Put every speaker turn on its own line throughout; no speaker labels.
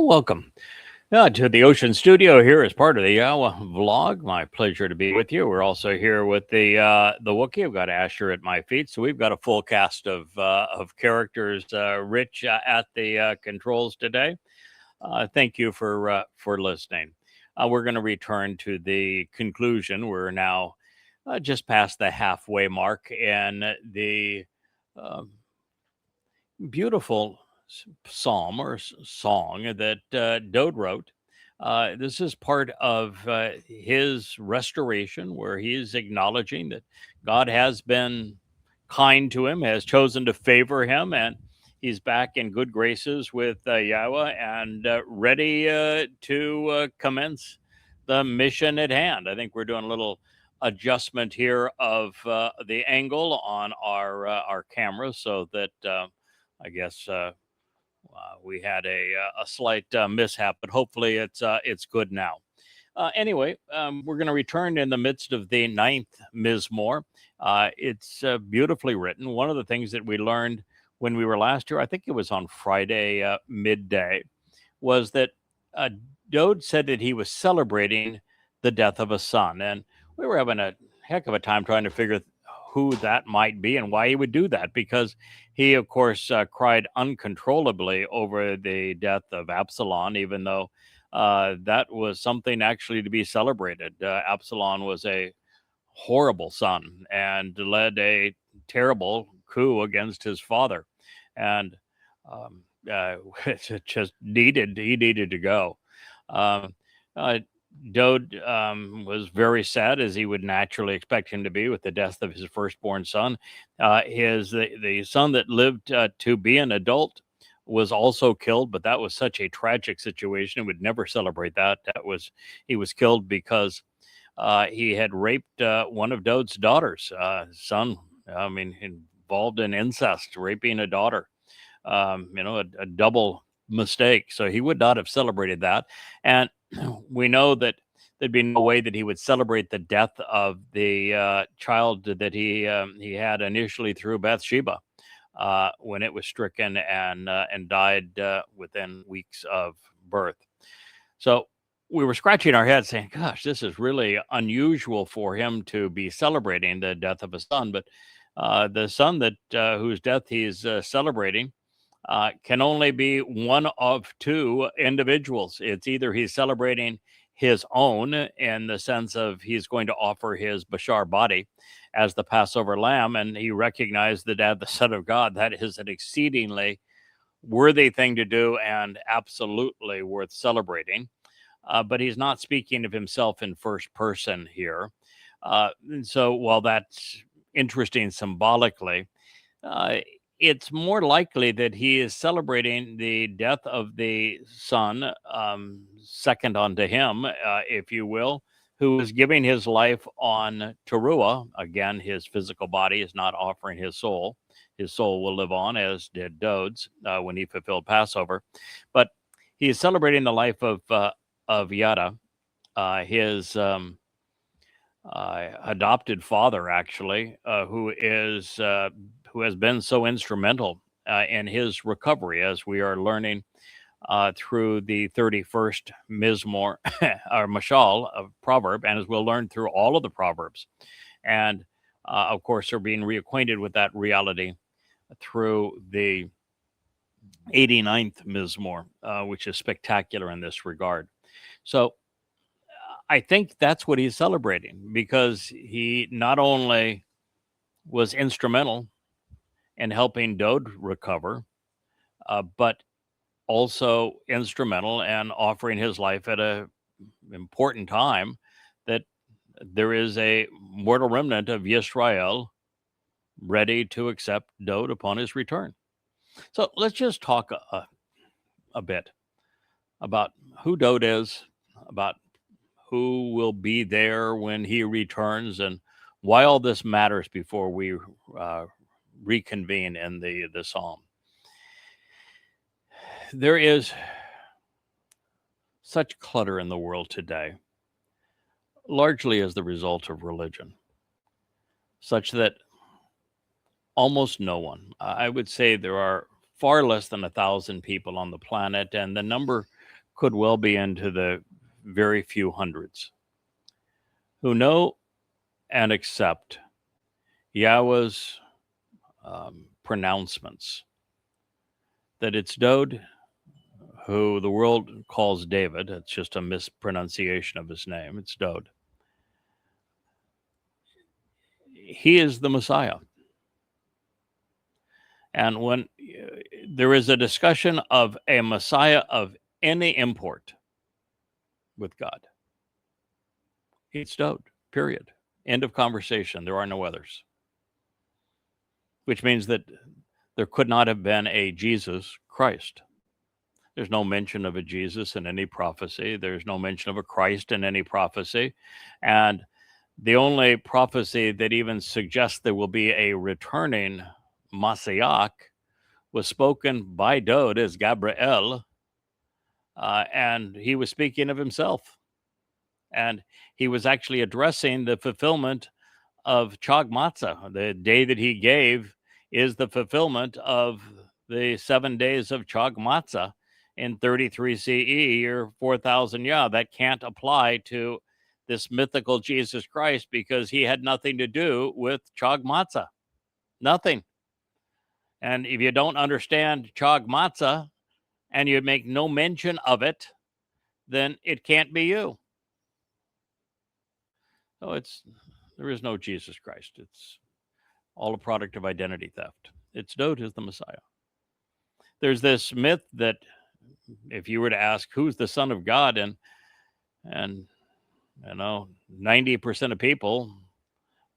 Welcome to the Ocean Studio here as part of the Yahowah vlog. My pleasure to be with you. We're also here with the Wookiee. I've got Asher at my feet, so we've got a full cast of characters. Rich at the controls today. Thank you for listening. We're going to return to the conclusion. We're now just past the halfway mark, and the uh, beautiful psalm or song that Dowd wrote. This is part of his restoration, where he is acknowledging that God has been kind to him, has chosen to favor him, and he's back in good graces with Yahowah and ready to commence the mission at hand. I think we're doing a little adjustment here of the angle on our camera so that I guess we had a slight mishap, but hopefully it's good now. Anyway, we're going to return in the midst of the ninth Mizmowr. It's beautifully written. One of the things that we learned when we were last year, I think it was on Friday midday, was that uh, Dowd said that he was celebrating the death of a son, and we were having a heck of a time trying to figure who that might be and why he would do that, because he, of course, cried uncontrollably over the death of Absalom, even though that was something actually to be celebrated. Absalom was a horrible son and led a terrible coup against his father, and it just he needed to go. Um, uh, Dowd was very sad, as he would naturally expect him to be, with the death of his firstborn son. The son that lived to be an adult was also killed, but that was such a tragic situation. He would never celebrate that. He was killed because he had raped one of Dowd's daughters, son. I mean, involved in incest, raping a daughter. A double mistake. So he would not have celebrated that. And we know that there'd be no way that he would celebrate the death of the child that he had initially through Bathsheba when it was stricken and died within weeks of birth. So we were scratching our heads saying, gosh, this is really unusual for him to be celebrating the death of a son. But the son that whose death he's celebrating can only be one of two individuals. It's either he's celebrating his own in the sense of he's going to offer his Bashar body as the Passover lamb, and he recognized that as the Son of God, that is an exceedingly worthy thing to do and absolutely worth celebrating. But he's not speaking of himself in first person here. And so while that's interesting symbolically, uh, it's more likely that he is celebrating the death of the son, second unto him, if you will, who is giving his life on Towrah. Again, his physical body is not offering his soul. His soul will live on, as did Dowd's when he fulfilled Passover. But he is celebrating the life of Yada, his adopted father, actually, who has been so instrumental in his recovery, as we are learning through the 31st Mizmowr or Mashal of proverb, and as we'll learn through all of the proverbs, and of course are being reacquainted with that reality through the 89th Mizmowr, which is spectacular in this regard. So I think that's what he's celebrating, because he not only was instrumental in helping Dowd recover, but also instrumental in offering his life at a important time that there is a mortal remnant of Yisrael ready to accept Dowd upon his return. So let's just talk a bit about who Dowd is, about who will be there when he returns, and why all this matters before we reconvene in the psalm. There is such clutter in the world today, largely as the result of religion, such that almost no one, I would say there are far less than 1,000 people on the planet, and the number could well be into the very few hundreds who know and accept Yahweh's pronouncements that it's Dowd, who the world calls David. It's just a mispronunciation of his name. It's Dowd. He is the Messiah. And when there is a discussion of a Messiah of any import with God, it's Dowd, period. End of conversation. There are no others. Which means that there could not have been a Jesus Christ. There's no mention of a Jesus in any prophecy. There's no mention of a Christ in any prophecy. And the only prophecy that even suggests there will be a returning Messiah was spoken by Dowd as Gabriel, and he was speaking of himself. And he was actually addressing the fulfillment of Chag Matsah. The day that he gave is the fulfillment of the 7 days of Chag Matsah in 33 CE or 4,000 That can't apply to this mythical Jesus Christ because he had nothing to do with Chag Matsah. Nothing. And if you don't understand Chag Matsah and you make no mention of it, then it can't be you. So there is no Jesus Christ. It's all a product of identity theft. It's Dowd is the Messiah. There's this myth that if you were to ask who's the Son of God, and 90% of people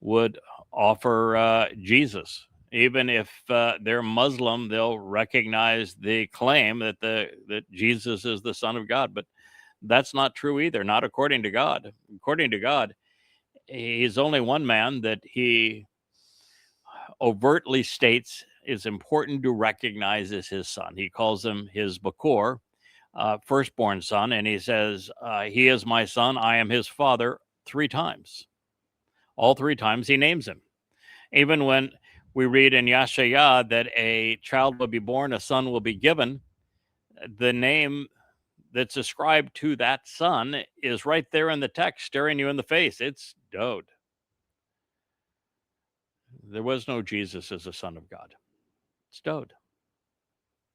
would offer Jesus. Even if they're Muslim, they'll recognize the claim that Jesus is the Son of God. But that's not true either, not according to God. According to God, he's only one man that he overtly states is important to recognize as his son. He calls him his Bakor, firstborn son, and he says, he is my son, I am his father, 3 times. All 3 times he names him. Even when we read in Yahowah that a child will be born, a son will be given, the name that's ascribed to that son is right there in the text, staring you in the face. It's Dowd. There was no Jesus as a son of God. It's Dowd.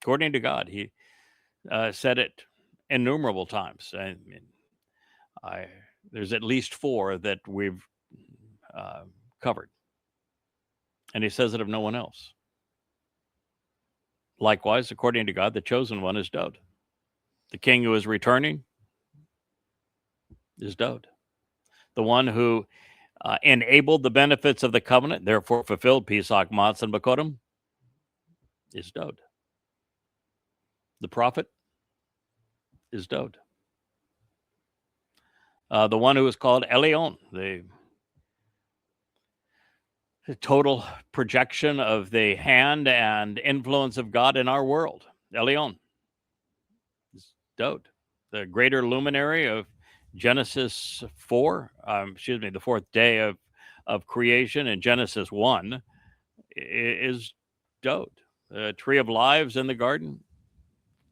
According to God, he said it innumerable times. I mean, there's at least 4 that we've covered. And he says it of no one else. Likewise, according to God, the chosen one is Dowd. The king who is returning is Dowd. The one who enabled the benefits of the covenant, therefore fulfilled Chag Matsah and Bakodim, is Dowd. The prophet is Dowd. The one who is called Elyon, the total projection of the hand and influence of God in our world. Elyon is Dowd. The greater luminary of Genesis 4, the 4th day of creation in Genesis 1 is Dowd. The tree of lives in the garden,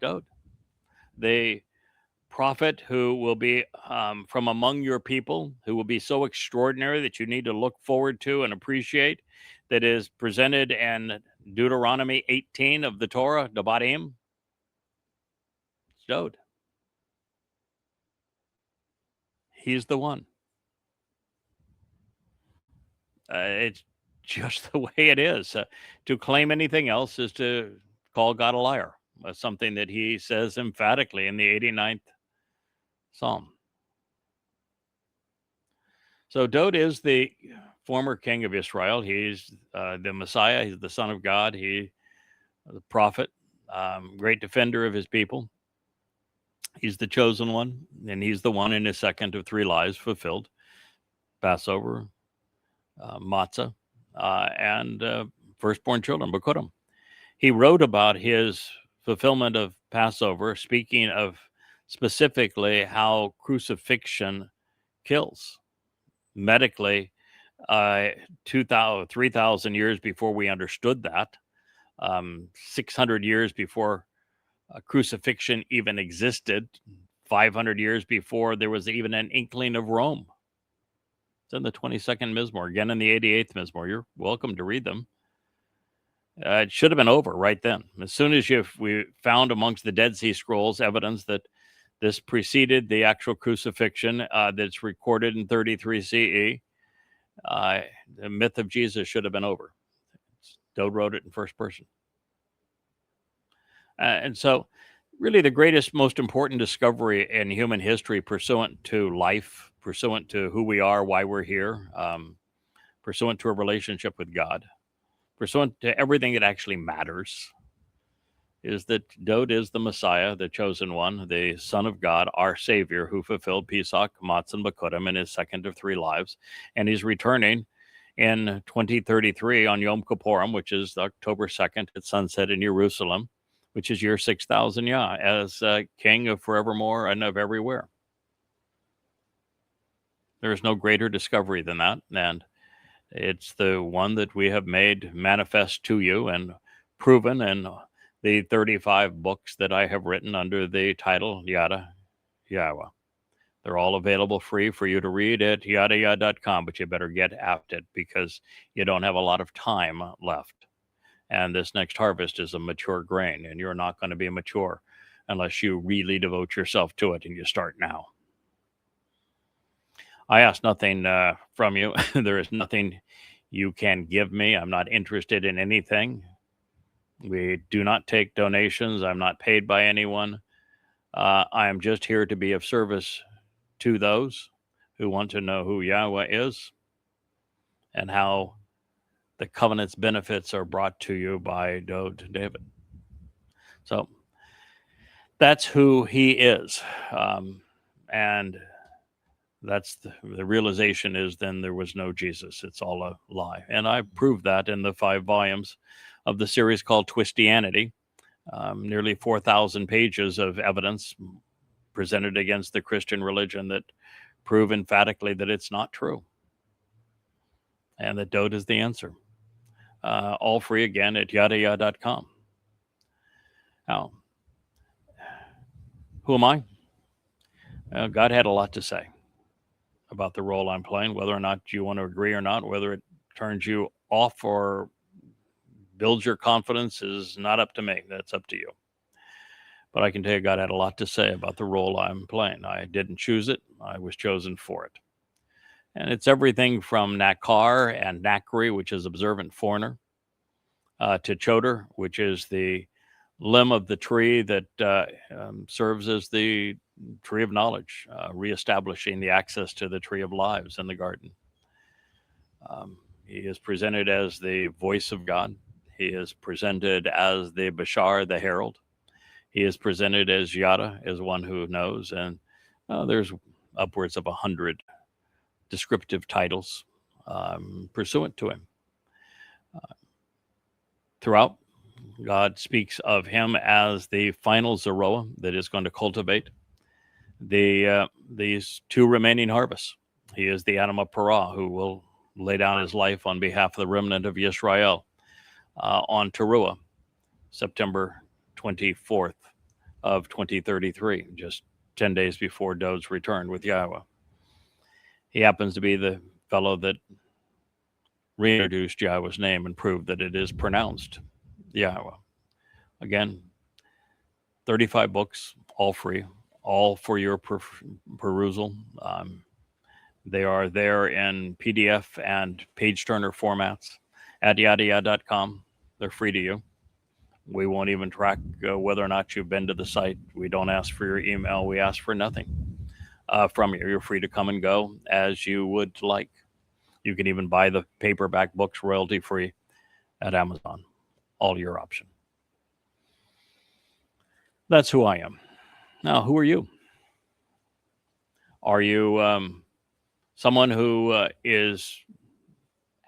Dowd. The prophet who will be from among your people, who will be so extraordinary that you need to look forward to and appreciate, that is presented in Deuteronomy 18 of the Towrah, Verbatim. It's Dowd. He's the one. It's just the way it is. To claim anything else is to call God a liar. Something that he says emphatically in the 89th Psalm. So Dowd is the former king of Israel. He's the Messiah. He's the Son of God. He's the prophet, great defender of his people. He's the chosen one, and he's the one in his second of 3 lives fulfilled. Passover, Matzah, and firstborn children, Bakodim. He wrote about his fulfillment of Passover, speaking of specifically how crucifixion kills. Medically, 2,000, 3,000 years before we understood that, 600 years before crucifixion even existed, 500 years before there was even an inkling of Rome. It's in the 22nd Mizmowr, again in the 88th Mizmowr. You're welcome to read them. It should have been over right then. As soon as we found amongst the Dead Sea Scrolls evidence that this preceded the actual crucifixion that's recorded in 33 CE, the myth of Jesus should have been over. Dowd wrote it in first person. And so really the greatest, most important discovery in human history pursuant to life, pursuant to who we are, why we're here, pursuant to a relationship with God, pursuant to everything that actually matters, is that Dowd is the Messiah, the chosen one, the Son of God, our Savior, who fulfilled Chag Matsah and Verbatim in his second of three lives. And he's returning in 2033 on Yom Kippurim, which is October 2nd at sunset in Jerusalem, which is year 6000 as King of forevermore and of everywhere. There is no greater discovery than that. And it's the one that we have made manifest to you and proven in the 35 books that I have written under the title Yahowah. They're all available free for you to read at yahowah.com, but you better get at it because you don't have a lot of time left. And this next harvest is a mature grain, and you're not going to be mature unless you really devote yourself to it, and you start now. I ask nothing from you. There is nothing you can give me. I'm not interested in anything. We do not take donations. I'm not paid by anyone. I am just here to be of service to those who want to know who Yahowah is and how the covenant's benefits are brought to you by Dowd David. So that's who he is. And that's the realization is then there was no Jesus. It's all a lie. And I proved that in the 5 volumes of the series called Twistianity. Nearly 4,000 pages of evidence presented against the Christian religion that prove emphatically that it's not true. And that Dowd is the answer. All free again at yahowah.com. Now, who am I? God had a lot to say about the role I'm playing, whether or not you want to agree or not, whether it turns you off or builds your confidence is not up to me. That's up to you. But I can tell you God had a lot to say about the role I'm playing. I didn't choose it. I was chosen for it. And it's everything from Nakar and Nakri, which is observant foreigner, to Chodar, which is the limb of the tree that serves as the tree of knowledge, reestablishing the access to the tree of lives in the garden. He is presented as the voice of God. He is presented as the Bashar, the herald. He is presented as Yada, as one who knows. And there's upwards of 100 descriptive titles pursuant to him. Throughout, God speaks of him as the final Zeroah that is going to cultivate these 2 remaining harvests. He is the Adam of Parah who will lay down his life on behalf of the remnant of Yisrael on Towrah, September 24th of 2033, just 10 days before Dowd's return with Yahowah. He happens to be the fellow that reintroduced Yahowah's name and proved that it is pronounced Yahowah. Again, 35 books, all free, all for your perusal. They are there in PDF and page turner formats at yahowah.com. They're free to you. We won't even track whether or not you've been to the site. We don't ask for your email. We ask for nothing from you. You're free to come and go as you would like. You can even buy the paperback books royalty free at Amazon. All your option. That's who I am. Now, who are you? Are you someone who is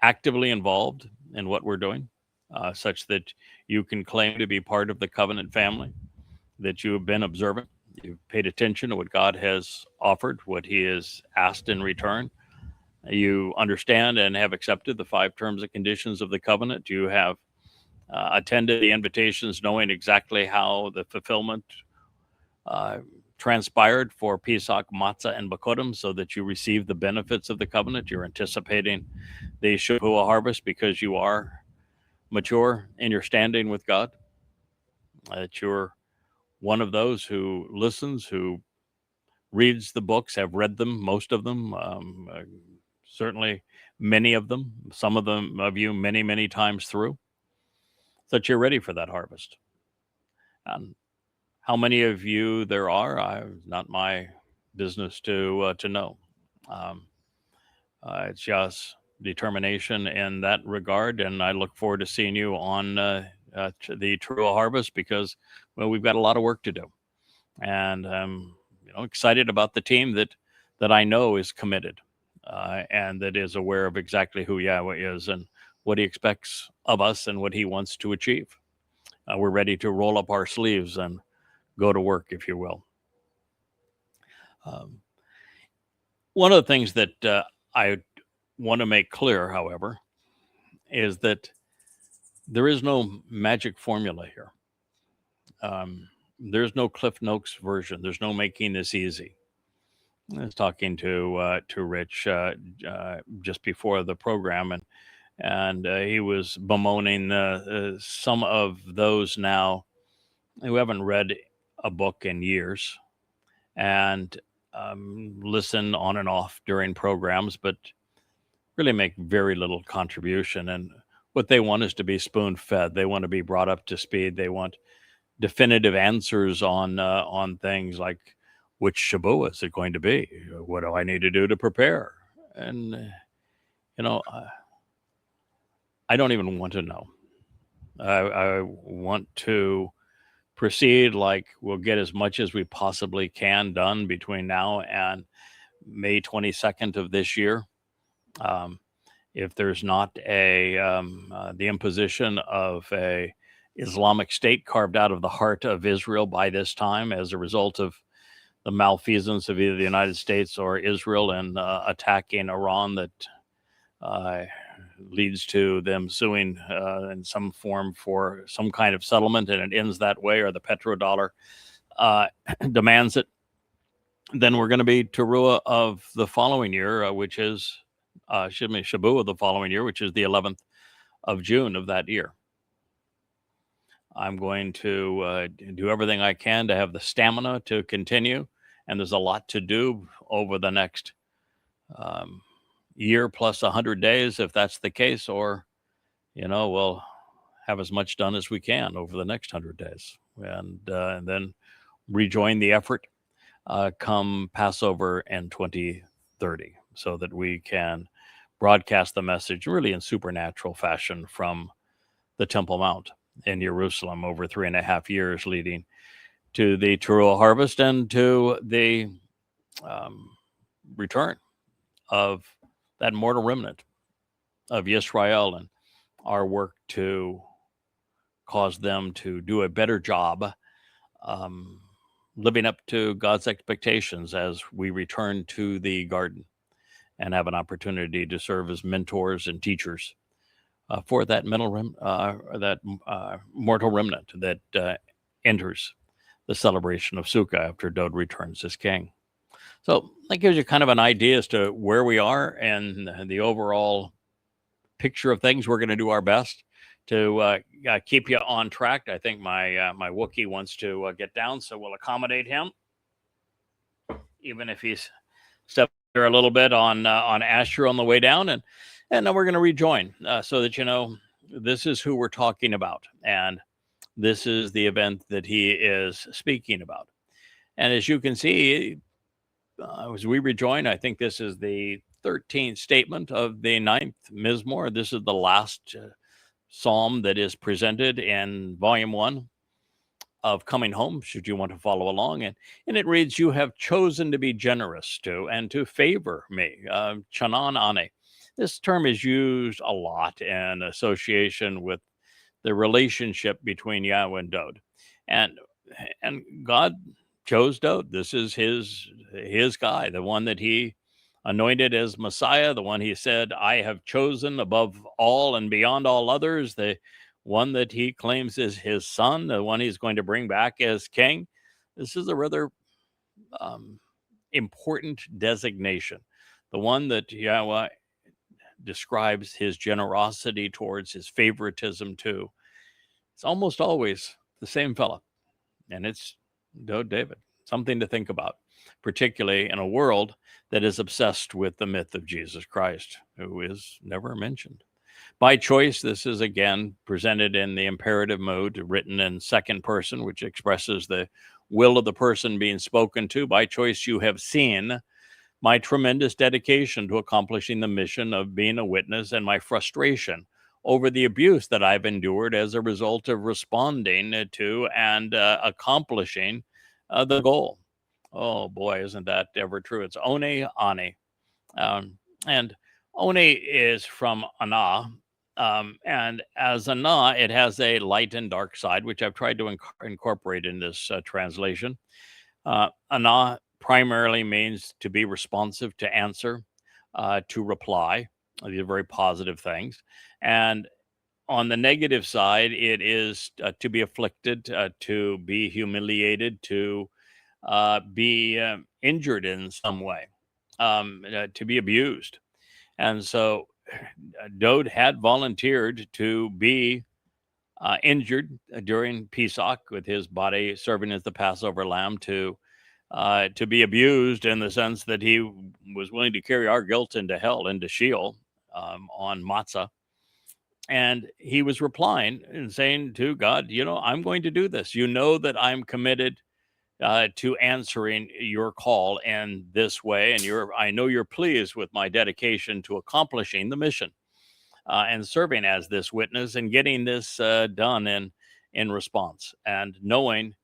actively involved in what we're doing, such that you can claim to be part of the covenant family, that you have been observant, you've paid attention to what God has offered, what he has asked in return, you understand and have accepted the 5 terms and conditions of the covenant, you have attended the invitations knowing exactly how the fulfillment transpired for Pesach, Matzah, and Bakodim, so that you receive the benefits of the covenant. You're anticipating the Yahowah harvest because you are mature in your standing with God. That you're one of those who listens, who reads the books, have read them, most of them, certainly many of them, some of them of you many, many times through, so that you're ready for that harvest. And how many of you there are, not my business to know. It's just determination in that regard, and I look forward to seeing you on the Towrah harvest, because, well, we've got a lot of work to do, and I'm excited about the team that I know is committed and that is aware of exactly who Yahweh is and what He expects of us and what He wants to achieve. We're ready to roll up our sleeves and go to work, if you will. One of the things that I want to make clear, however, is that there is no magic formula here. There's no Cliff Notes version. There's no making this easy. I was talking to Rich just before the program, and he was bemoaning some of those now who haven't read a book in years and listen on and off during programs, but really make very little contribution. And what they want is to be spoon-fed. They want to be brought up to speed. They want definitive answers on things like, which Shabuah is it going to be? What do I need to do to prepare? And I don't even want to know. I want to proceed like we'll get as much as we possibly can done between now and May 22nd of this year. If there's not the imposition of a Islamic State carved out of the heart of Israel by this time as a result of the malfeasance of either the United States or Israel in attacking Iran, that leads to them suing in some form for some kind of settlement, and it ends that way, or the petrodollar demands it, then we're going to be Towrah of the following year, which is, Shabuah of the following year, which is the 11th of June of that year. I'm going to do everything I can to have the stamina to continue, and there's a lot to do over the next year plus 100 days, if that's the case, or we'll have as much done as we can over the next 100 days, and then rejoin the effort come Passover in 2030, so that we can broadcast the message really in supernatural fashion from the Temple Mount in Jerusalem over 3.5 years, leading to the Towrah harvest and to the return of that mortal remnant of Yisrael, and our work to cause them to do a better job living up to God's expectations as we return to the garden and have an opportunity to serve as mentors and teachers for that mortal remnant that enters the celebration of Sukkah after Dowd returns as king. So that gives you kind of an idea as to where we are and the overall picture of things. We're going to do our best to keep you on track. I think my Wookiee wants to get down, so we'll accommodate him, even if he's stepped there a little bit on Asher on the way down, and then we're going to rejoin so that this is who we're talking about, and this is the event that he is speaking about. And as you can see, as we rejoin, I think this is the 13th statement of the 9th Mizmowr. This is the last psalm that is presented in volume 1 of Coming Home, should you want to follow along. And it reads, "You have chosen to be generous to and to favor me." Chanan ane. This term is used a lot in association with the relationship between Yahweh and Dowd. And God chose Dowd. This is his guy, the one that he anointed as Messiah, the one he said, "I have chosen above all and beyond all others," the one that he claims is his son, the one he's going to bring back as king. This is a rather important designation, the one that Yahweh describes his generosity towards, his favoritism to. It's almost always the same fella, and it's David. Something to think about, particularly in a world that is obsessed with the myth of Jesus Christ, who is never mentioned. By choice, this is again presented in the imperative mode, written in second person, which expresses the will of the person being spoken to. By choice, you have seen my tremendous dedication to accomplishing the mission of being a witness and my frustration over the abuse that I've endured as a result of responding to and accomplishing the goal. Oh boy, isn't that ever true? It's one ani. And oni is from ana. And as ana, it has a light and dark side, which I've tried to incorporate in this translation. Ana primarily means to be responsive, to answer, to reply. These are very positive things. And on the negative side, it is to be afflicted, to be humiliated, to be injured in some way, to be abused. And so Dowd had volunteered to be injured during Pesach, with his body serving as the Passover lamb, to be abused in the sense that he was willing to carry our guilt into hell, into Sheol, on Matzah. And he was replying and saying to God, I'm going to do this. You know that I'm committed to answering your call in this way. And I know you're pleased with my dedication to accomplishing the mission and serving as this witness and getting this done in response, and knowing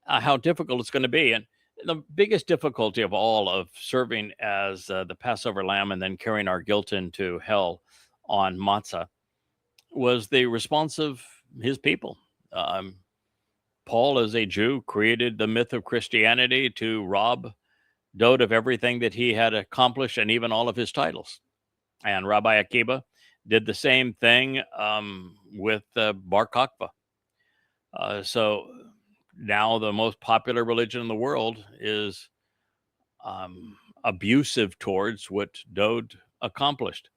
how difficult it's going to be. And the biggest difficulty of all of serving as the Passover lamb and then carrying our guilt into hell on Matzah was the response of his people. Paul, as a Jew, created the myth of Christianity to rob Dowd of everything that he had accomplished and even all of his titles. And Rabbi Akiba did the same thing with Bar Kokhba. So now the most popular religion in the world is abusive towards what Dowd accomplished.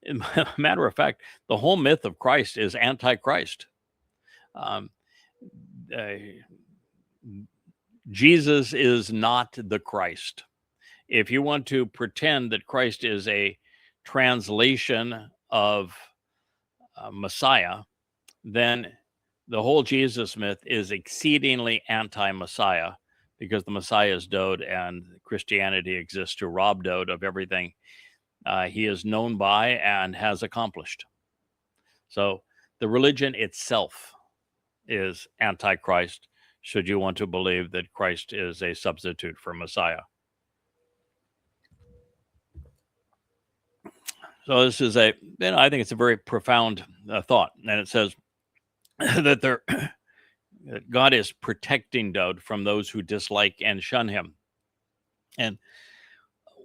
In matter of fact, the whole myth of Christ is anti-Christ. Jesus is not the Christ. If you want to pretend that Christ is a translation of Messiah, then the whole Jesus myth is exceedingly anti-Messiah, because the Messiah is Dowd, and Christianity exists to rob Dowd of everything he is known by and has accomplished. So the religion itself is anti-Christ, should you want to believe that Christ is a substitute for Messiah. So this is I think it's a very profound thought. And it says that that God is protecting Dowd from those who dislike and shun him. And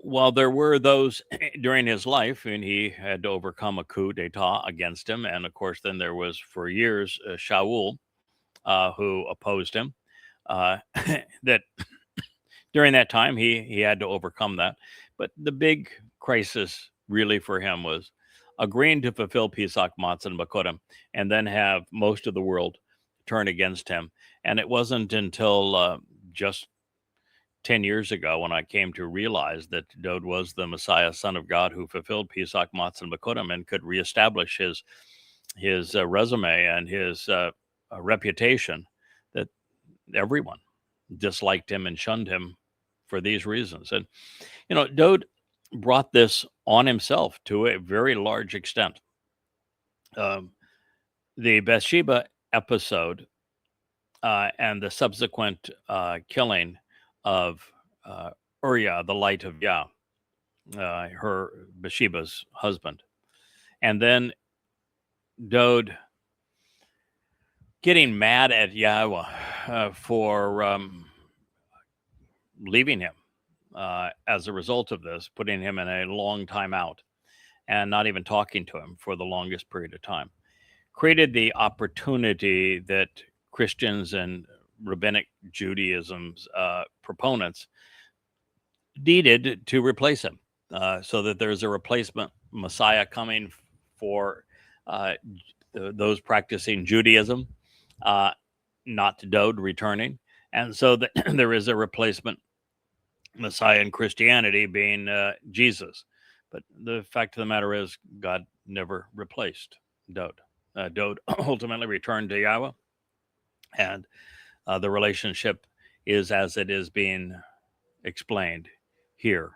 while there were those during his life, and he had to overcome a coup d'etat against him, and of course then there was for years Shaul, who opposed him, that during that time he had to overcome that. But the big crisis really for him was agreeing to fulfill Pesach, Matzah, and Bakodim, and then have most of the world turn against him. And it wasn't until just 10 years ago when I came to realize that Dowd was the Messiah, Son of God, who fulfilled Pesach, Matzah, and Bakodim, and could reestablish his resume and his reputation, that everyone disliked him and shunned him for these reasons. And Dowd brought this on himself to a very large extent. The Bathsheba episode and the subsequent killing of Uriah, the light of Yah, her Bathsheba's husband, and then Dowd getting mad at Yahowah for leaving him as a result of this, putting him in a long time out and not even talking to him for the longest period of time, created the opportunity that Christians and rabbinic Judaism's proponents needed to replace him, so that there's a replacement Messiah coming for those practicing Judaism, not Dowd returning, and so that there is a replacement Messiah in Christianity being Jesus. But the fact of the matter is, God never replaced Dowd. Dowd ultimately returned to Yahweh, and the relationship is as it is being explained here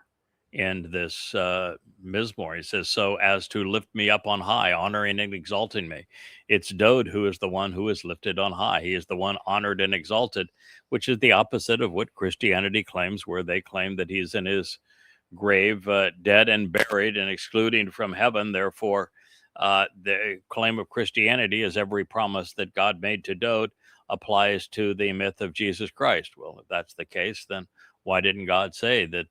in this Mizmowr. He says, so as to lift me up on high, honoring and exalting me. It's Dowd who is the one who is lifted on high. He is the one honored and exalted, which is the opposite of what Christianity claims, where they claim that he's in his grave, dead and buried and excluding from heaven. Therefore, the claim of Christianity is every promise that God made to Dowd applies to the myth of Jesus Christ. Well, if that's the case, then why didn't God say that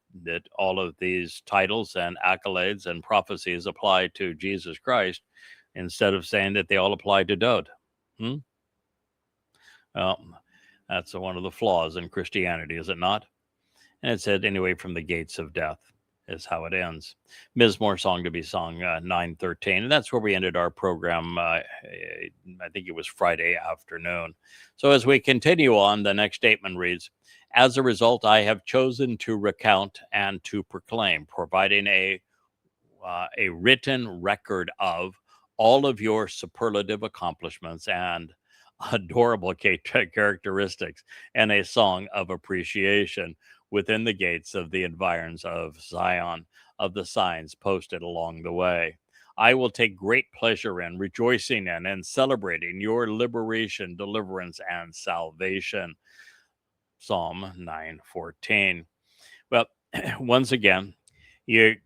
all of these titles and accolades and prophecies apply to Jesus Christ instead of saying that they all apply to Dowd? Well, that's one of the flaws in Christianity, is it not? And it said, anyway, from the gates of death is how it ends. Mizmowr song to be sung, 9:13. And that's where we ended our program. I think it was Friday afternoon. So as we continue on, the next statement reads, as a result, I have chosen to recount and to proclaim, providing a written record of all of your superlative accomplishments and adorable characteristics, and a song of appreciation within the gates of the environs of Tsiyon, of the signs posted along the way. I will take great pleasure in rejoicing in and celebrating your liberation, deliverance, and salvation. Psalm 9:14. Well, once again, you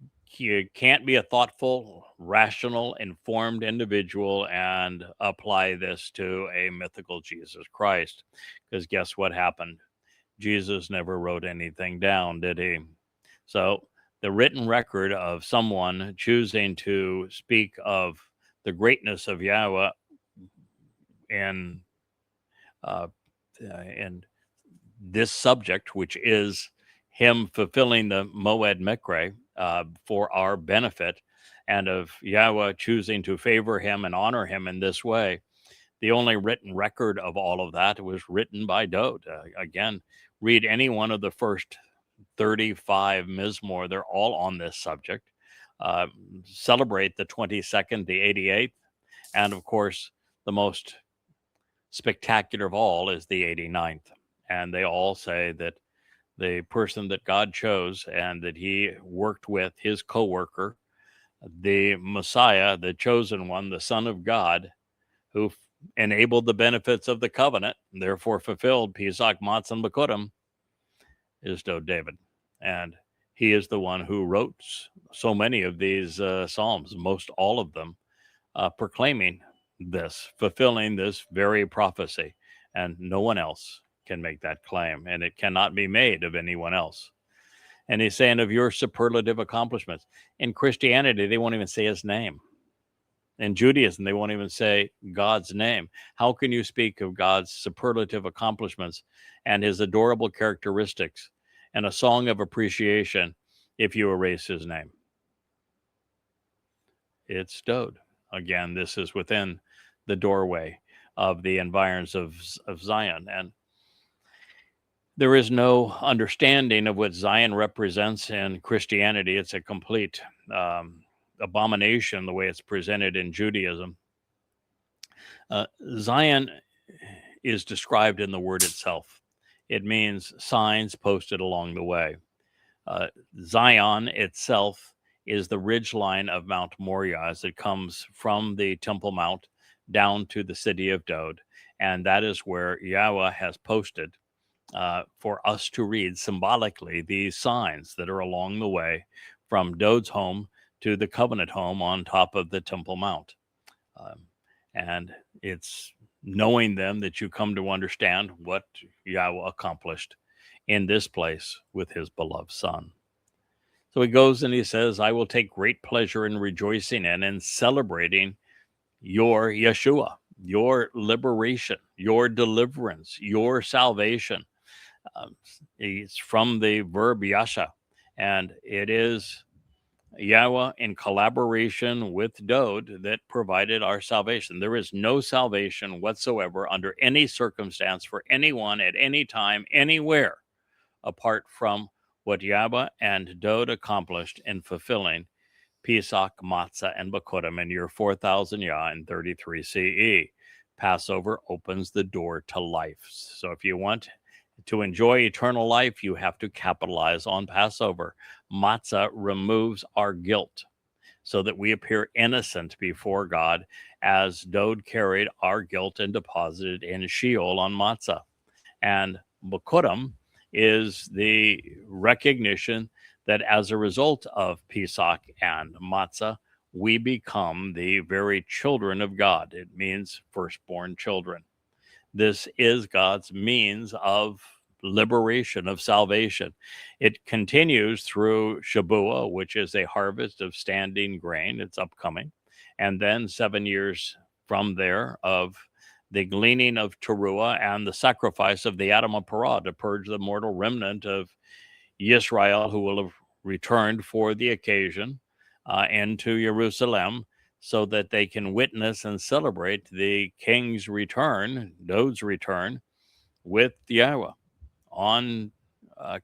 can't be a thoughtful, rational, informed individual and apply this to a mythical Jesus Christ. Because guess what happened? Jesus never wrote anything down, did he? So the written record of someone choosing to speak of the greatness of Yahweh in this subject, which is him fulfilling the Moed Mikre for our benefit, and of Yahweh choosing to favor him and honor him in this way. The only written record of all of that was written by Dowd. Again, read any one of the first 35 Mizmowr. They're all on this subject. Celebrate the 22nd, the 88th, and of course, the most spectacular of all is the 89th. And they all say that the person that God chose and that he worked with, his co-worker, the Messiah, the chosen one, the Son of God, who enabled the benefits of the covenant, and therefore fulfilled Chag Matsah and Yahudym, is Dowd David. And he is the one who wrote so many of these Psalms, most all of them, proclaiming this, fulfilling this very prophecy. And no one else can make that claim, and it cannot be made of anyone else. And he's saying of your superlative accomplishments. In Christianity, they won't even say his name. In Judaism, they won't even say God's name. How can you speak of God's superlative accomplishments and his adorable characteristics and a song of appreciation if you erase his name? It's Dowd. Again, this is within the doorway of the environs of Zion. And there is no understanding of what Zion represents in Christianity. It's a complete abomination the way it's presented in Judaism. Zion is described in the word itself. It means signs posted along the way. Zion itself is the ridgeline of Mount Moriah as it comes from the Temple Mount down to the city of Dowd. And that is where Yahweh has posted for us to read symbolically these signs that are along the way from Dowd's home to the covenant home on top of the Temple Mount. And it's knowing them that you come to understand what Yahweh accomplished in this place with his beloved Son. So he goes and he says, I will take great pleasure in rejoicing in and celebrating your Yeshua, your liberation, your deliverance, your salvation. Um, it's from the verb yasha, and it is Yahowah in collaboration with Dowd that provided our salvation. There is no salvation whatsoever under any circumstance for anyone at any time, anywhere, apart from what Yahowah and Dowd accomplished in fulfilling Pesach, Matzah, and Bakurim in year 4000 Yah in 33 CE. Passover opens the door to life. So if you want to enjoy eternal life, you have to capitalize on Passover. Matzah removes our guilt so that we appear innocent before God, as Dowd carried our guilt and deposited in Sheol on Matzah. And Bakurim is the recognition that as a result of Pesach and Matzah, we become the very children of God. It means firstborn children. This is God's means of liberation, of salvation. It continues through Shabuah, which is a harvest of standing grain. It's upcoming. And then 7 years from there of the gleaning of Towrah and the sacrifice of the Adam of Parah to purge the mortal remnant of Yisrael, who will have returned for the occasion into Jerusalem, so that they can witness and celebrate the king's return, Dowd's return, with Yahowah on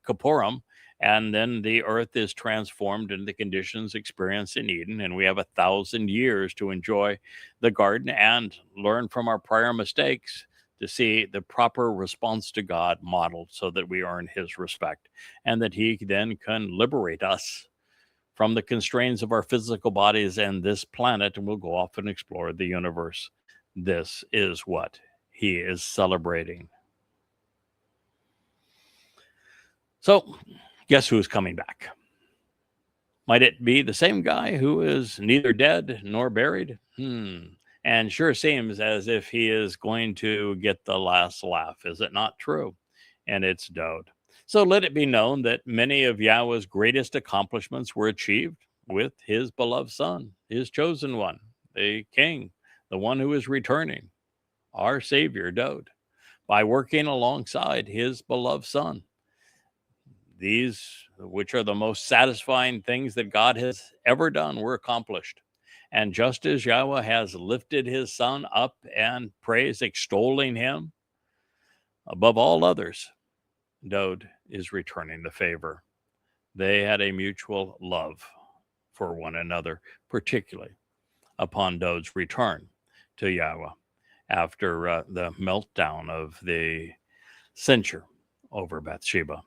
Kippurim. And then the earth is transformed into the conditions experienced in Eden, and we have 1,000 years to enjoy the garden and learn from our prior mistakes to see the proper response to God modeled so that we earn his respect, and that he then can liberate us from the constraints of our physical bodies and this planet, and we'll go off and explore the universe. This is what he is celebrating. So, guess who's coming back? Might it be the same guy who is neither dead nor buried? And sure seems as if he is going to get the last laugh. Is it not true? And it's Dowd. So let it be known that many of Yahweh's greatest accomplishments were achieved with his beloved son, his chosen one, the king, the one who is returning, our Savior, Dowd, by working alongside his beloved son. These, which are the most satisfying things that God has ever done, were accomplished. And just as Yahowah has lifted his son up and praised, extolling him above all others, Dowd is returning the favor. They had a mutual love for one another, particularly upon Dowd's return to Yahowah after the meltdown of the censure over Bathsheba.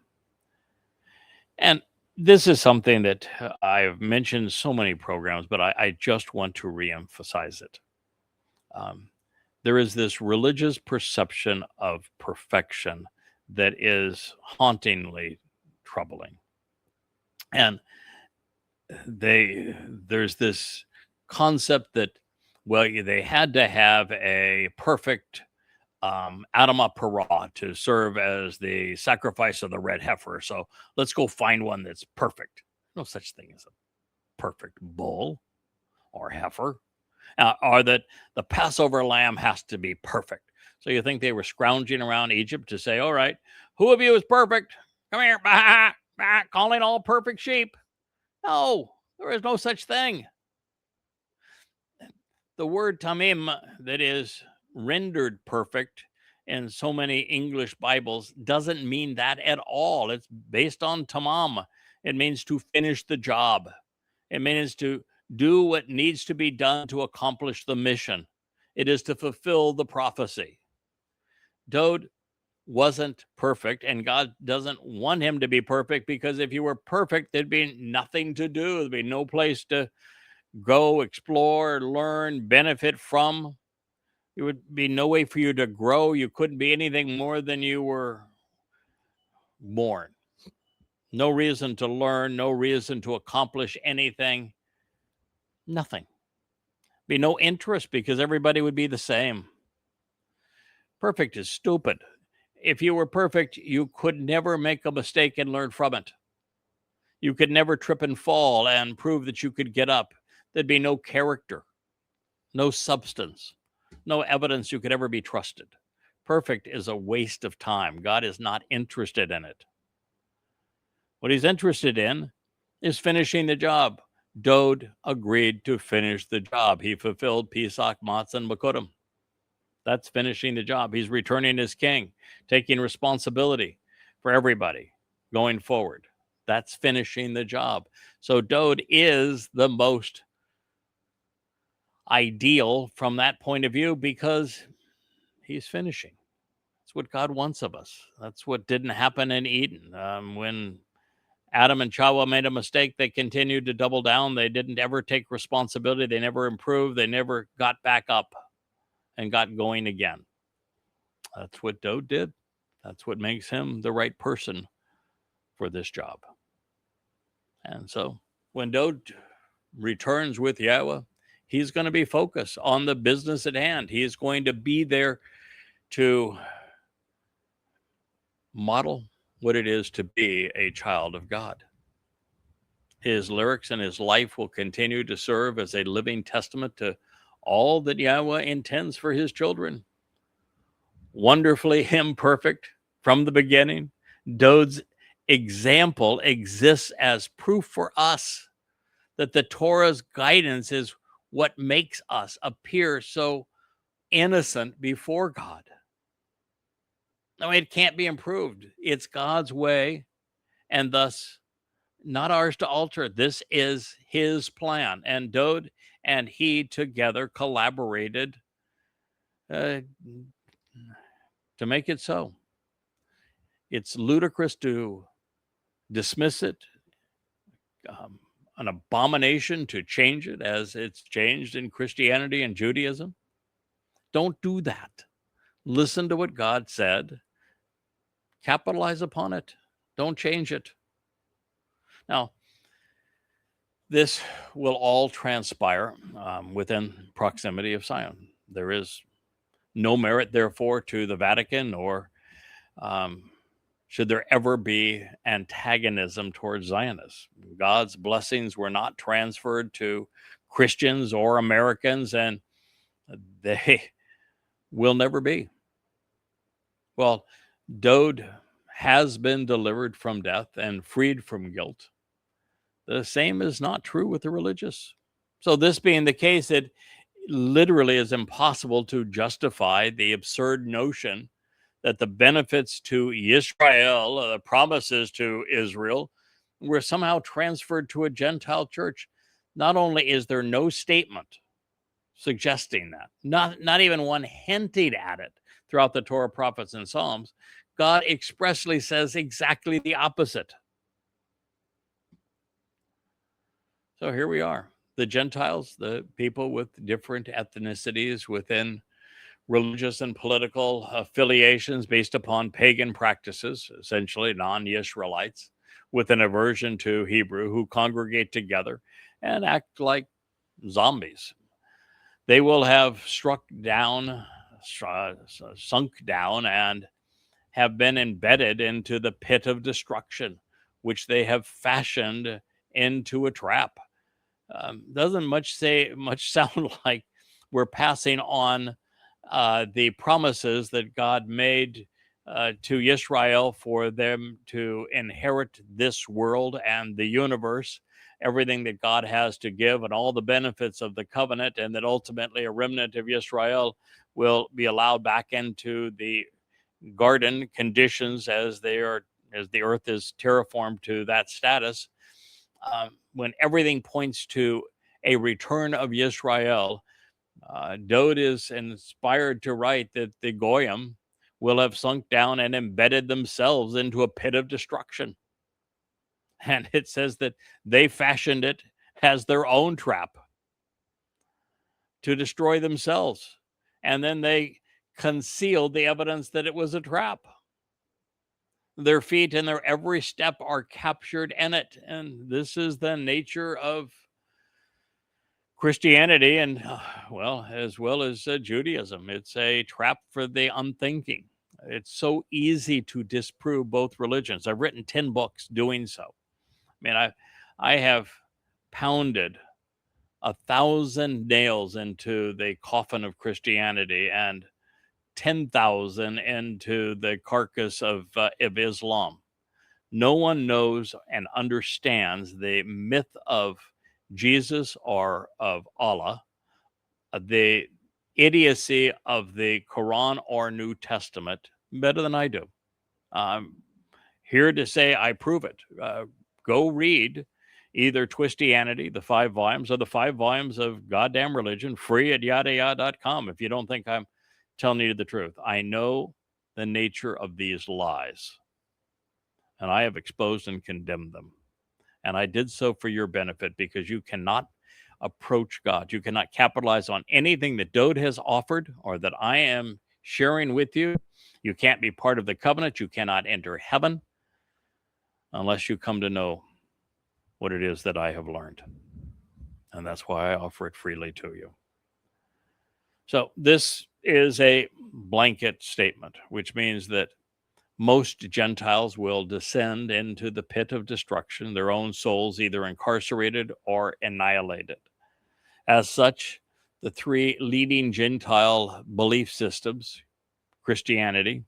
And this is something that I've mentioned so many programs, but I just want to reemphasize it. There is this religious perception of perfection that is hauntingly troubling. And there's this concept that, well, they had to have a perfect Adam Parah to serve as the sacrifice of the red heifer. So let's go find one that's perfect. No such thing as a perfect bull or heifer. Or that the Passover lamb has to be perfect. So you think they were scrounging around Egypt to say, all right, who of you is perfect? Come here, bah, bah, calling all perfect sheep. No, there is no such thing. The word tamim that is rendered perfect in so many English Bibles doesn't mean that at all. It's based on tamam. It means to finish the job. It means to do what needs to be done to accomplish the mission. It is to fulfill the prophecy. Dowd wasn't perfect, and God doesn't want him to be perfect, because if you were perfect, there'd be nothing to do. There'd be no place to go, explore, learn, benefit from. There would be no way for you to grow. You couldn't be anything more than you were born. No reason to learn, no reason to accomplish anything. Nothing. Be no interest, because everybody would be the same. Perfect is stupid. If you were perfect, you could never make a mistake and learn from it. You could never trip and fall and prove that you could get up. There'd be no character, no substance, no evidence you could ever be trusted. perfect is a waste of time. God is not interested in it. What he's interested in is finishing the job. Dowd agreed to finish the job. He fulfilled Chag Matsah and Makudim. That's finishing the job. He's returning as king, taking responsibility for everybody going forward. That's finishing the job. So Dowd is the most ideal from that point of view because he's finishing. That's what God wants of us. That's what didn't happen in Eden. When Adam and Chawah made a mistake, they continued to double down. They didn't ever take responsibility. They never improved. They never got back up and got going again. That's what Dowd did. That's what makes him the right person for this job. And so when Dowd returns with Yahowah, he's going to be focused on the business at hand. He is going to be there to model what it is to be a child of God. His lyrics and his life will continue to serve as a living testament to all that Yahowah intends for his children. Wonderfully imperfect from the beginning, Dowd's example exists as proof for us that the Torah's guidance is what makes us appear so innocent before God. No, it can't be improved. It's God's way, and thus not ours to alter. This is his plan. And Dowd and he together collaborated to make it so. It's ludicrous to dismiss it, an abomination to change it as it's changed in Christianity and Judaism. Don't do that. Listen to what God said. Capitalize upon it. Don't change it. Now, this will all transpire within proximity of Tsiyon. There is no merit, therefore, to the Vatican, or should there ever be antagonism towards Zionists. God's blessings were not transferred to Christians or Americans, and they will never be. Well, Dowd has been delivered from death and freed from guilt. The same is not true with the religious. So this being the case, it literally is impossible to justify the absurd notion that the benefits to Yisrael, the promises to Israel, were somehow transferred to a Gentile church. Not only is there no statement suggesting that, not even one hinting at it throughout the Torah, prophets, and Psalms, God expressly says exactly the opposite. So here we are. The Gentiles, the people with different ethnicities within religious and political affiliations based upon pagan practices, essentially non-Yisraelites, with an aversion to Hebrew, who congregate together and act like zombies. They will have sunk down, and have been embedded into the pit of destruction, which they have fashioned into a trap. Doesn't much sound like we're passing on the promises that God made to Yisrael for them to inherit this world and the universe, everything that God has to give and all the benefits of the covenant, and that ultimately a remnant of Yisrael will be allowed back into the garden conditions as the earth is terraformed to that status. When everything points to a return of Yisrael, Dowd is inspired to write that the Goyim will have sunk down and embedded themselves into a pit of destruction. And it says that they fashioned it as their own trap to destroy themselves. And then they concealed the evidence that it was a trap. Their feet and their every step are captured in it. And this is the nature of Christianity and, as well as Judaism. It's a trap for the unthinking. It's so easy to disprove both religions. I've written 10 books doing so. I mean, I have pounded 1,000 nails into the coffin of Christianity and 10,000 into the carcass of Islam. No one knows and understands the myth of Jesus or of Allah, the idiocy of the Quran or New Testament better than I do. I'm here to say I prove it. Go read either Twistianity, the 5 volumes, or the 5 volumes of Goddamn Religion, free at yadayah.com if you don't think I'm telling you the truth. I know the nature of these lies, and I have exposed and condemned them. And I did so for your benefit, because you cannot approach God. You cannot capitalize on anything that Dowd has offered or that I am sharing with you. You can't be part of the covenant. You cannot enter heaven unless you come to know what it is that I have learned. And that's why I offer it freely to you. So this is a blanket statement, which means that most Gentiles will descend into the pit of destruction, their own souls either incarcerated or annihilated. As such, the 3 leading Gentile belief systems, Christianity,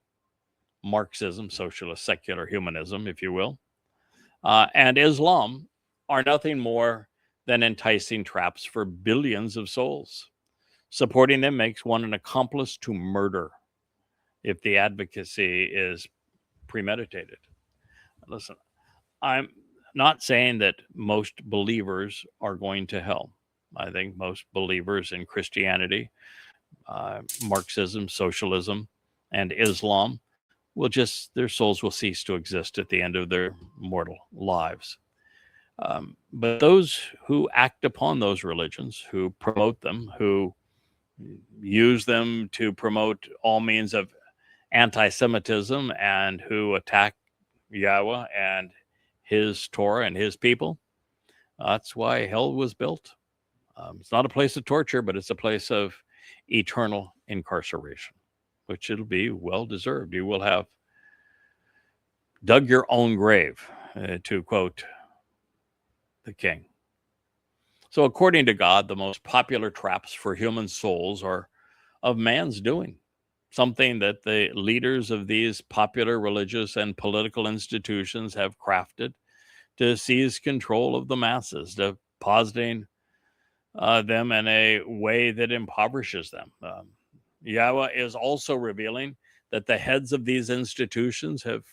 Marxism, socialist, secular humanism, if you will, and Islam, are nothing more than enticing traps for billions of souls. Supporting them makes one an accomplice to murder if the advocacy is premeditated. Listen, I'm not saying that most believers are going to hell. I think most believers in Christianity, Marxism, socialism, and Islam will just, their souls will cease to exist at the end of their mortal lives. But those who act upon those religions, who promote them, who use them to promote all means of anti-Semitism, and who attack Yahowah and his Towrah and his people, that's why hell was built. It's not a place of torture, but it's a place of eternal incarceration, which it'll be well deserved. You will have dug your own grave, to quote the king. So according to God, the most popular traps for human souls are of man's doing, something that the leaders of these popular religious and political institutions have crafted to seize control of the masses, depositing them in a way that impoverishes them. Yahowah is also revealing that the heads of these institutions have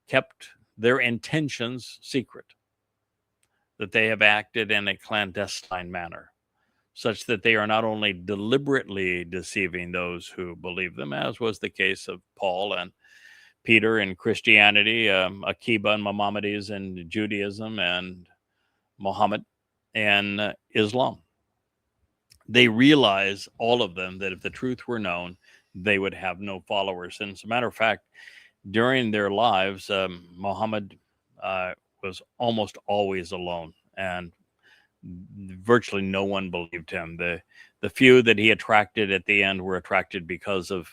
kept their intentions secret, that they have acted in a clandestine manner, such that they are not only deliberately deceiving those who believe them, as was the case of Paul and Peter in Christianity, Akiba and Maimonides in Judaism, and Muhammad and Islam. They realize, all of them, that if the truth were known, they would have no followers. And as a matter of fact, during their lives, Muhammad was almost always alone, and virtually no one believed him. The few that he attracted at the end were attracted because of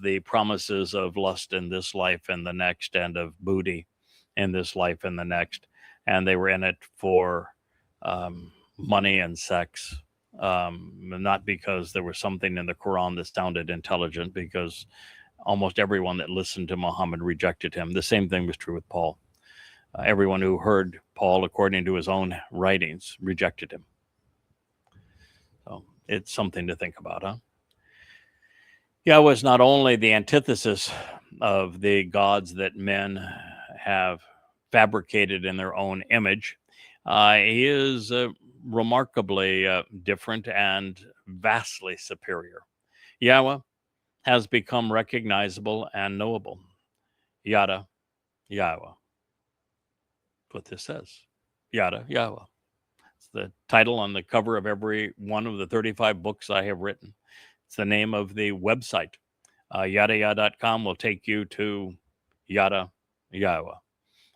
the promises of lust in this life and the next, and of booty in this life and the next. And they were in it for money and sex, not because there was something in the Quran that sounded intelligent, because almost everyone that listened to Muhammad rejected him. The same thing was true with Paul. Everyone who heard Paul, according to his own writings, rejected him. So it's something to think about, huh? Yahowah is not only the antithesis of the gods that men have fabricated in their own image, he is remarkably different and vastly superior. Yahowah has become recognizable and knowable. Yada, Yahowah. What this says. Yada, Yahowah. It's the title on the cover of every one of the 35 books I have written. It's the name of the website. Yadayah.com will take you to Yada, Yahowah.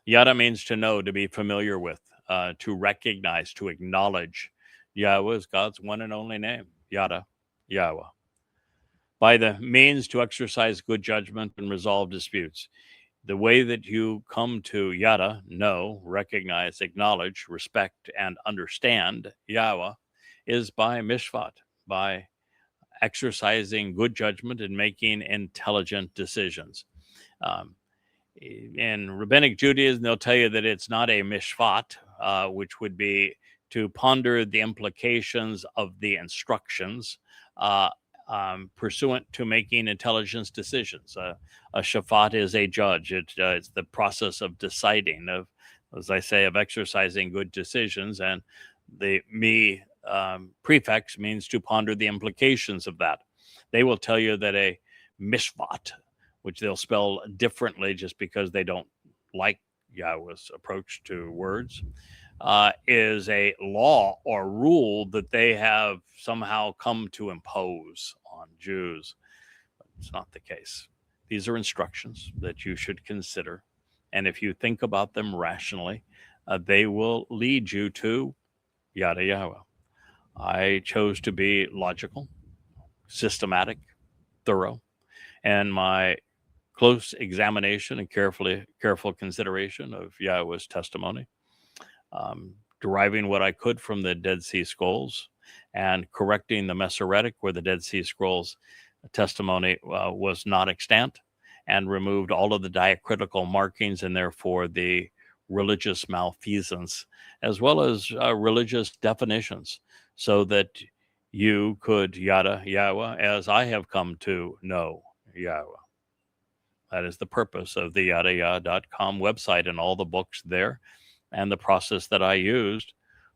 Yada means to know, to be familiar with, to recognize, to acknowledge. Yahowah is God's one and only name. Yada, Yahowah. By the means to exercise good judgment and resolve disputes. The way that you come to Yada, know, recognize, acknowledge, respect, and understand Yahowah is by mishpat, by exercising good judgment and making intelligent decisions. Um, in rabbinic Judaism, they'll tell you that it's not a mishpat, which would be to ponder the implications of the instructions uh, pursuant to making intelligence decisions. A shafat is a judge. It's the process of deciding, of, as I say, of exercising good decisions. And the prefix means to ponder the implications of that. They will tell you that a mishpat, which they'll spell differently just because they don't like Yahweh's approach to words, is a law or rule that they have somehow come to impose on Jews. But it's not the case. These are instructions that you should consider. And if you think about them rationally, they will lead you to Yada Yahweh. I chose to be logical, systematic, thorough, and my close examination and careful consideration of Yahweh's testimony, deriving what I could from the Dead Sea Scrolls and correcting the Masoretic where the Dead Sea Scrolls testimony was not extant, and removed all of the diacritical markings and therefore the religious malfeasance as well as religious definitions, so that you could yada Yahweh as I have come to know Yahweh. That is the purpose of the yadayah.com website and all the books there. And the process that I used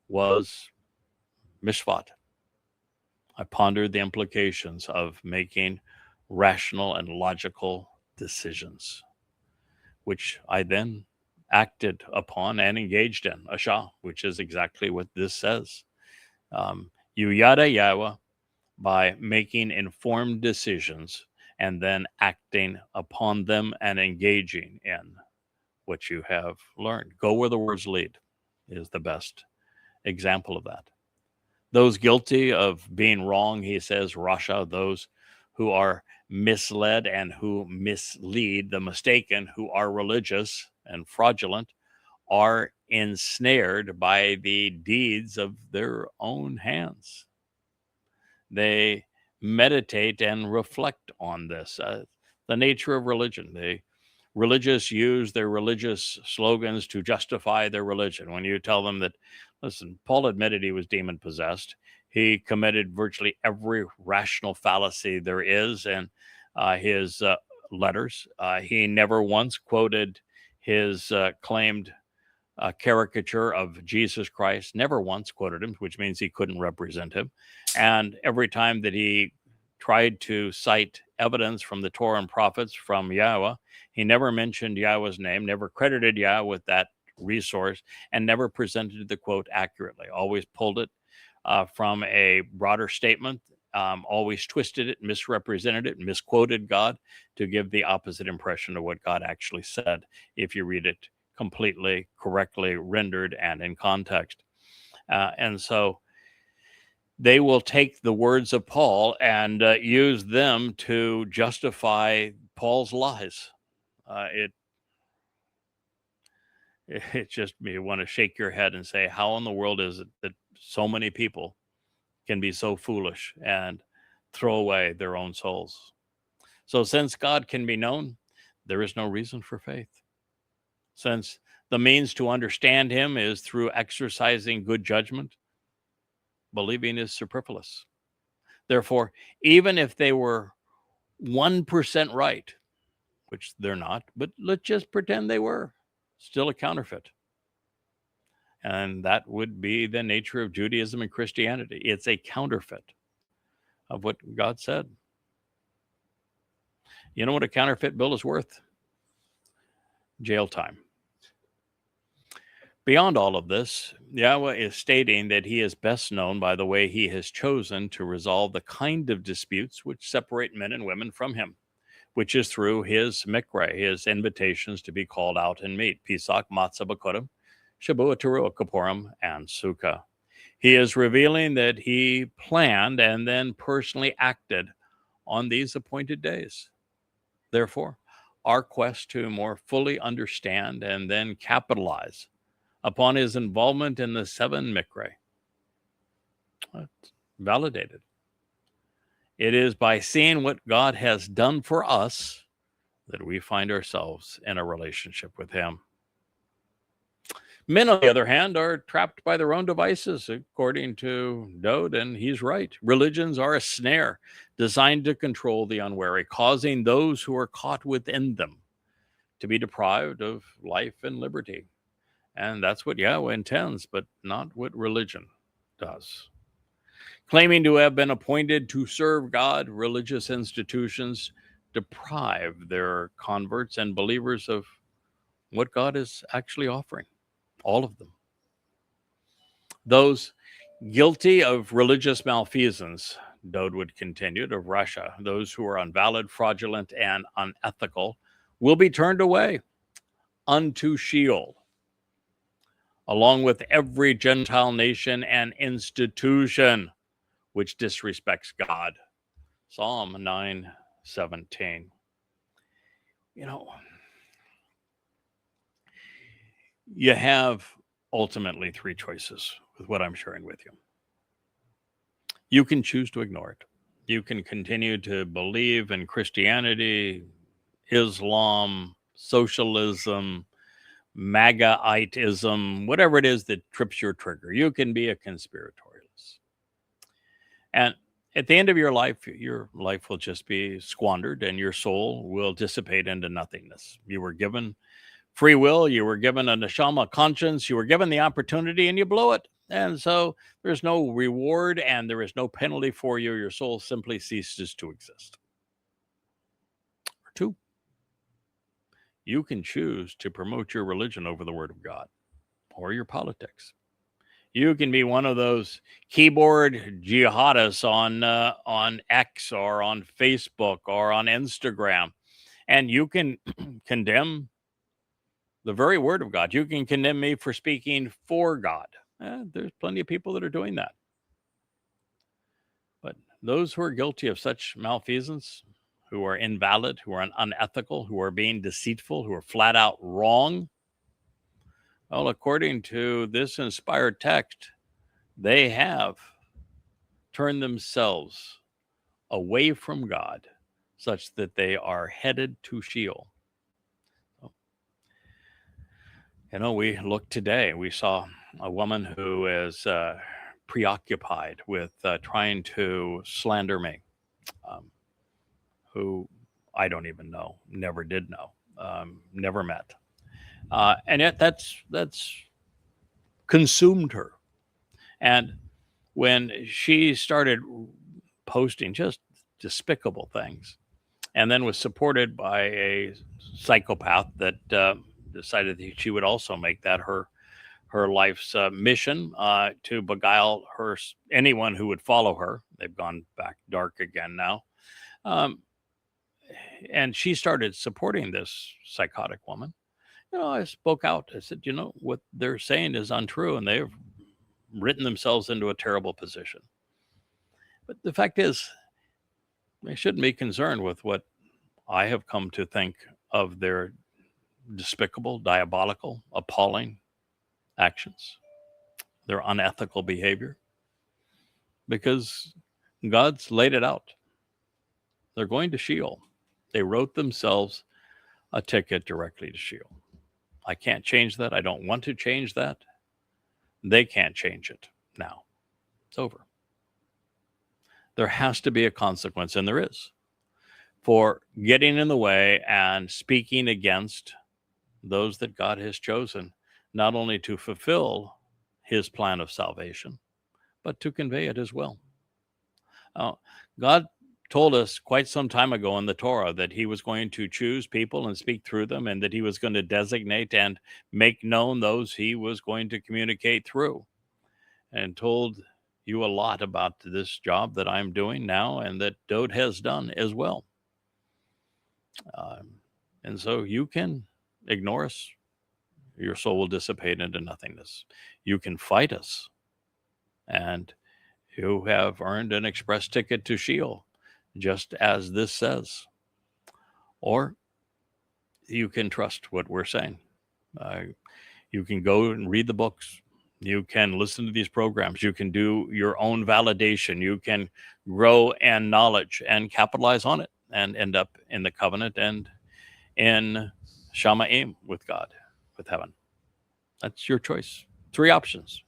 was mishpat. I pondered the implications of making rational and logical decisions, which I then acted upon and engaged in, Asha, which is exactly what this says. You yada Yahweh by making informed decisions and then acting upon them and engaging in what you have learned. Go where the words lead is the best example of that. Those guilty of being wrong, he says, Rasha, those who are misled and who mislead the mistaken, who are religious and fraudulent, are ensnared by the deeds of their own hands. They meditate and reflect on this. The nature of religion. The religious use their religious slogans to justify their religion. When you tell them that, listen, Paul admitted he was demon possessed. He committed virtually every rational fallacy there is in his letters. He never once quoted his claimed caricature of Jesus Christ, never once quoted him, which means he couldn't represent him. And every time that he tried to cite evidence from the Torah and prophets from Yahweh, he never mentioned Yahweh's name, never credited Yahweh with that resource, and never presented the quote accurately. Always pulled it from a broader statement, always twisted it, misrepresented it, misquoted God to give the opposite impression of what God actually said if you read it completely, correctly rendered, and in context. And so they will take the words of Paul and use them to justify Paul's lies. It just, you want to shake your head and say, how in the world is it that so many people can be so foolish and throw away their own souls? So since God can be known, there is no reason for faith. Since the means to understand him is through exercising good judgment, believing is superfluous. Therefore, even if they were 1% right, which they're not, but let's just pretend they were, still a counterfeit. And that would be the nature of Judaism and Christianity. It's a counterfeit of what God said. You know what a counterfeit bill is worth? Jail time. Beyond all of this, Yahweh is stating that he is best known by the way he has chosen to resolve the kind of disputes which separate men and women from him, which is through his mikra, his invitations to be called out and meet, Pesach, Matzah, Bakodim, Shabua, Teruah, Kippurim, and Sukkah. He is revealing that he planned and then personally acted on these appointed days. Therefore, our quest to more fully understand and then capitalize upon his involvement in the 7 mikra, validated, It is by seeing what God has done for us that we find ourselves in a relationship with him. Men, on the other hand, are trapped by their own devices, according to Dowd, and he's right. Religions are a snare designed to control the unwary, causing those who are caught within them to be deprived of life and liberty. And that's what Yahweh intends, but not what religion does. Claiming to have been appointed to serve God, religious institutions deprive their converts and believers of what God is actually offering, all of them. Those guilty of religious malfeasance, Dowd would continue, of Rasha, those who are invalid, fraudulent, and unethical, will be turned away unto Sheol, along with every Gentile nation and institution which disrespects God. Psalm 9:17. You have ultimately three choices with what I'm sharing with you. You can choose to ignore it. You can continue to believe in Christianity, Islam, socialism, MAGA-itism, whatever it is that trips your trigger. You can be a conspiratorialist. And at the end of your life will just be squandered and your soul will dissipate into nothingness. You were given free will, you were given a neshama conscience, you were given the opportunity and you blew it. And so there's no reward and there is no penalty for you. Your soul simply ceases to exist. Or two, you can choose to promote your religion over the word of God or your politics. You can be one of those keyboard jihadists on X or on Facebook or on Instagram, and you can condemn the very word of God. You can condemn me for speaking for God. There's plenty of people that are doing that. But those who are guilty of such malfeasance, who are invalid, who are unethical, who are being deceitful, who are flat out wrong, well, according to this inspired text, they have turned themselves away from God such that they are headed to Sheol. We look today, we saw a woman who is preoccupied with trying to slander me, who I don't even know, never did know, never met. And yet that's consumed her. And when she started posting just despicable things, and then was supported by a psychopath that decided that she would also make that her life's mission to beguile anyone who would follow her. They've gone back dark again now. And she started supporting this psychotic woman. I spoke out. I said, what they're saying is untrue, and they've written themselves into a terrible position. But the fact is, they shouldn't be concerned with what I have come to think of their despicable, diabolical, appalling actions, their unethical behavior, because God's laid it out. They're going to Sheol. They wrote themselves a ticket directly to Sheol. I can't change that. I don't want to change that. They can't change it now. It's over. There has to be a consequence, and there is, for getting in the way and speaking against those that God has chosen, not only to fulfill his plan of salvation, but to convey it as well. God told us quite some time ago in the Torah that he was going to choose people and speak through them, and that he was going to designate and make known those he was going to communicate through, and told you a lot about this job that I'm doing now and that Dowd has done as well. And so you can ignore us. Your soul will dissipate into nothingness. You can fight us, and you have earned an express ticket to Sheol, just as this says. Or you can trust what we're saying. You can go and read the books, You can listen to these programs. You can do your own validation. You can grow in knowledge and capitalize on it and end up in the covenant and in Shamaim with God, with heaven. That's your choice. 3 options.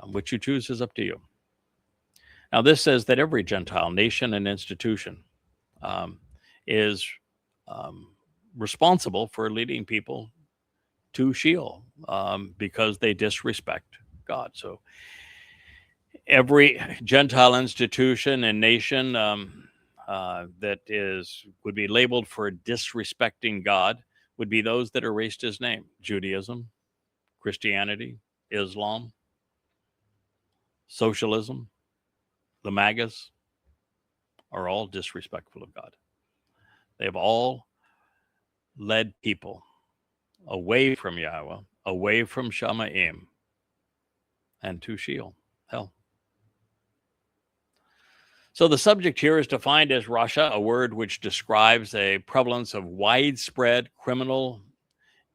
Which you choose is up to you. Now, this says that every Gentile nation and institution is responsible for leading people to Sheol because they disrespect God. So every Gentile institution and nation that would be labeled for disrespecting God would be those that erased his name. Judaism, Christianity, Islam, socialism, the MAGAs are all disrespectful of God. They have all led people away from Yahweh, away from Shamaim, and to Sheol, hell. So the subject here is defined as Rasha, a word which describes a prevalence of widespread criminal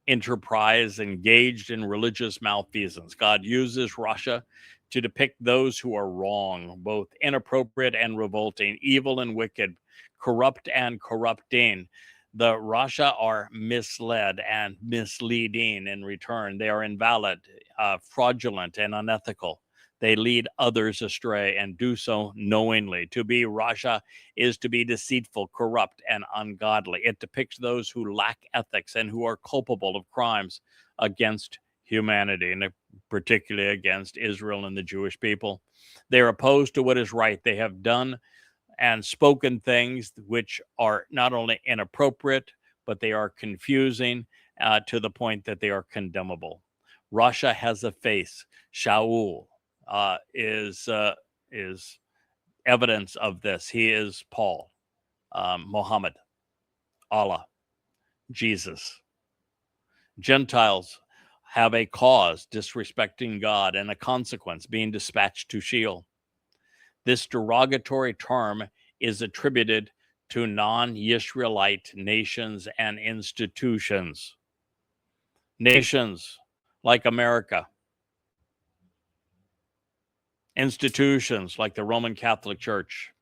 enterprise engaged in religious malfeasance. God uses Rasha to depict those who are wrong, both inappropriate and revolting, evil and wicked, corrupt and corrupting. The Rasha are misled and misleading in return. They are invalid, fraudulent, and unethical. They lead others astray and do so knowingly. To be Rasha is to be deceitful, corrupt, and ungodly. It depicts those who lack ethics and who are culpable of crimes against humanity, and particularly against Israel and the Jewish people. They are opposed to what is right. They have done and spoken things which are not only inappropriate, but they are confusing to the point that they are condemnable. Rasha has a face. Shaul is evidence of this. He is Paul, Muhammad, Allah, Jesus. Gentiles have a cause, disrespecting God, and a consequence, being dispatched to Sheol. This derogatory term is attributed to non-Yisraelite nations and institutions. Nations like America, institutions like the Roman Catholic Church,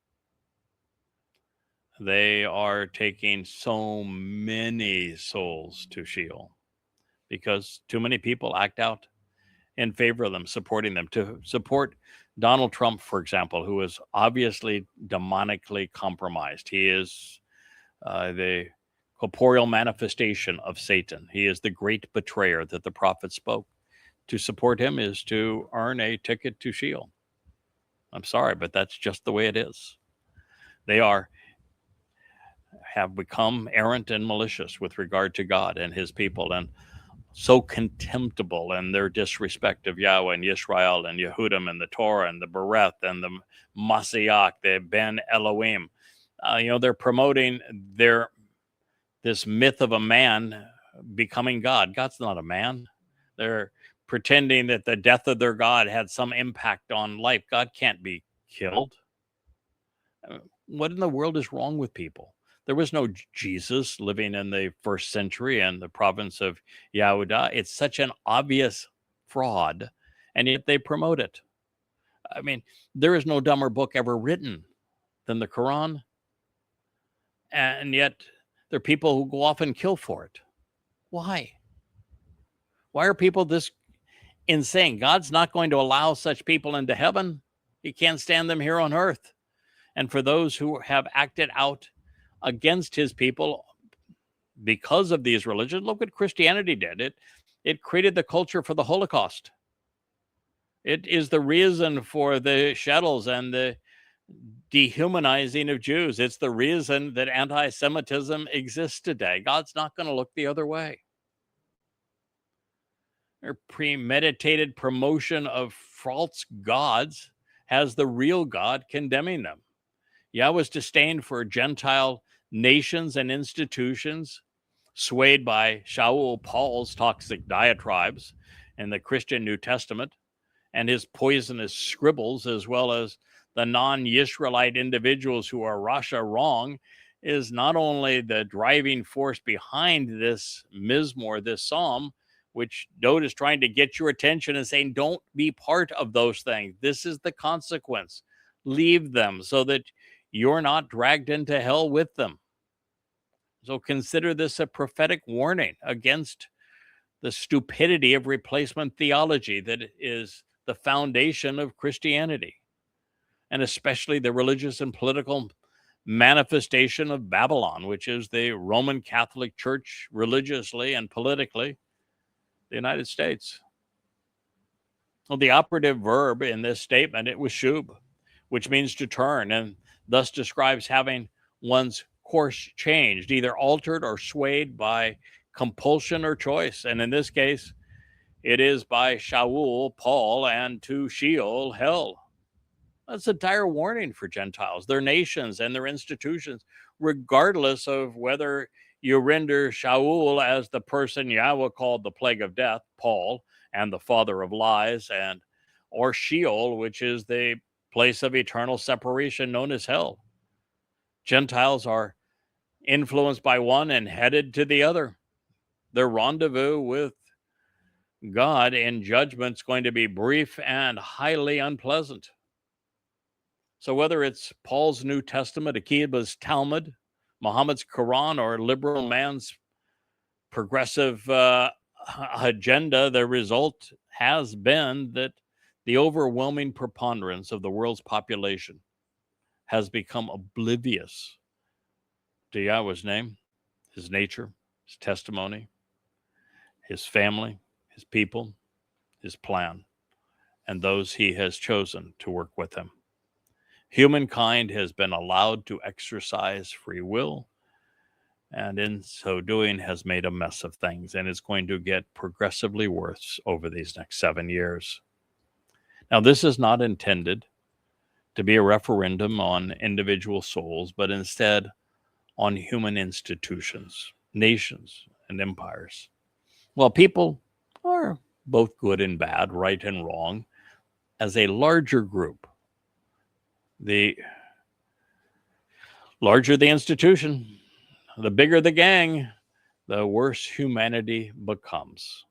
they are taking so many souls to Sheol because too many people act out in favor of them, supporting them. To support Donald Trump, for example, who is obviously demonically compromised. He is the corporeal manifestation of Satan. He is the great betrayer that the prophet spoke. To support him is to earn a ticket to Sheol. I'm sorry, but that's just the way it is. They have become errant and malicious with regard to God and his people, and so contemptible in their disrespect of Yahweh and Yisrael and Yahudym and the Towrah and the Bereth and the Masiach, the Ben Elohim. They're promoting this myth of a man becoming God. God's not a man. They're pretending that the death of their God had some impact on life. God can't be killed. What in the world is wrong with people? There was no Jesus living in the 1st century in the province of Yahudym. It's such an obvious fraud, and yet they promote it. I mean, there is no dumber book ever written than the Quran, and yet there are people who go off and kill for it. Why? Why are people this insane? God's not going to allow such people into heaven. He can't stand them here on earth. And for those who have acted out against his people because of these religions, look what Christianity did. It created the culture for the Holocaust. It is the reason for the shadows and the dehumanizing of Jews. It's the reason that anti-Semitism exists today. God's not going to look the other way. Their premeditated promotion of false gods has the real God condemning them. Yahweh's disdain for Gentile nations and institutions, swayed by Shaul Paul's toxic diatribes in the Christian New Testament, and his poisonous scribbles, as well as the non-Yisraelite individuals who are Rasha wrong, is not only the driving force behind this Mizmowr, this psalm, which Dowd is trying to get your attention and saying, don't be part of those things. This is the consequence. Leave them so that you're not dragged into hell with them. So consider this a prophetic warning against the stupidity of replacement theology that is the foundation of Christianity, and especially the religious and political manifestation of Babylon, which is the Roman Catholic Church religiously and politically, the United States. Well, the operative verb in this statement, it was shub, which means to turn, and thus describes having one's course changed, either altered or swayed by compulsion or choice. And in this case, it is by Shaul, Paul, and to Sheol, hell. That's a dire warning for Gentiles, their nations, and their institutions, regardless of whether you render Shaul as the person Yahweh called the plague of death, Paul, and the father of lies, or Sheol, which is the place of eternal separation known as hell. Gentiles are influenced by one and headed to the other. Their rendezvous with God in judgment is going to be brief and highly unpleasant. So whether it's Paul's New Testament, Akiba's Talmud, Muhammad's Quran, or liberal man's progressive agenda, the result has been that the overwhelming preponderance of the world's population has become oblivious to Yahweh's name, his nature, his testimony, his family, his people, his plan, and those he has chosen to work with him. Humankind has been allowed to exercise free will, and in so doing has made a mess of things, and is going to get progressively worse over these next 7 years. Now, this is not intended to be a referendum on individual souls, but instead on human institutions, nations, and empires. Well, people are both good and bad, right and wrong. As a larger group, the larger the institution, the bigger the gang, the worse humanity becomes.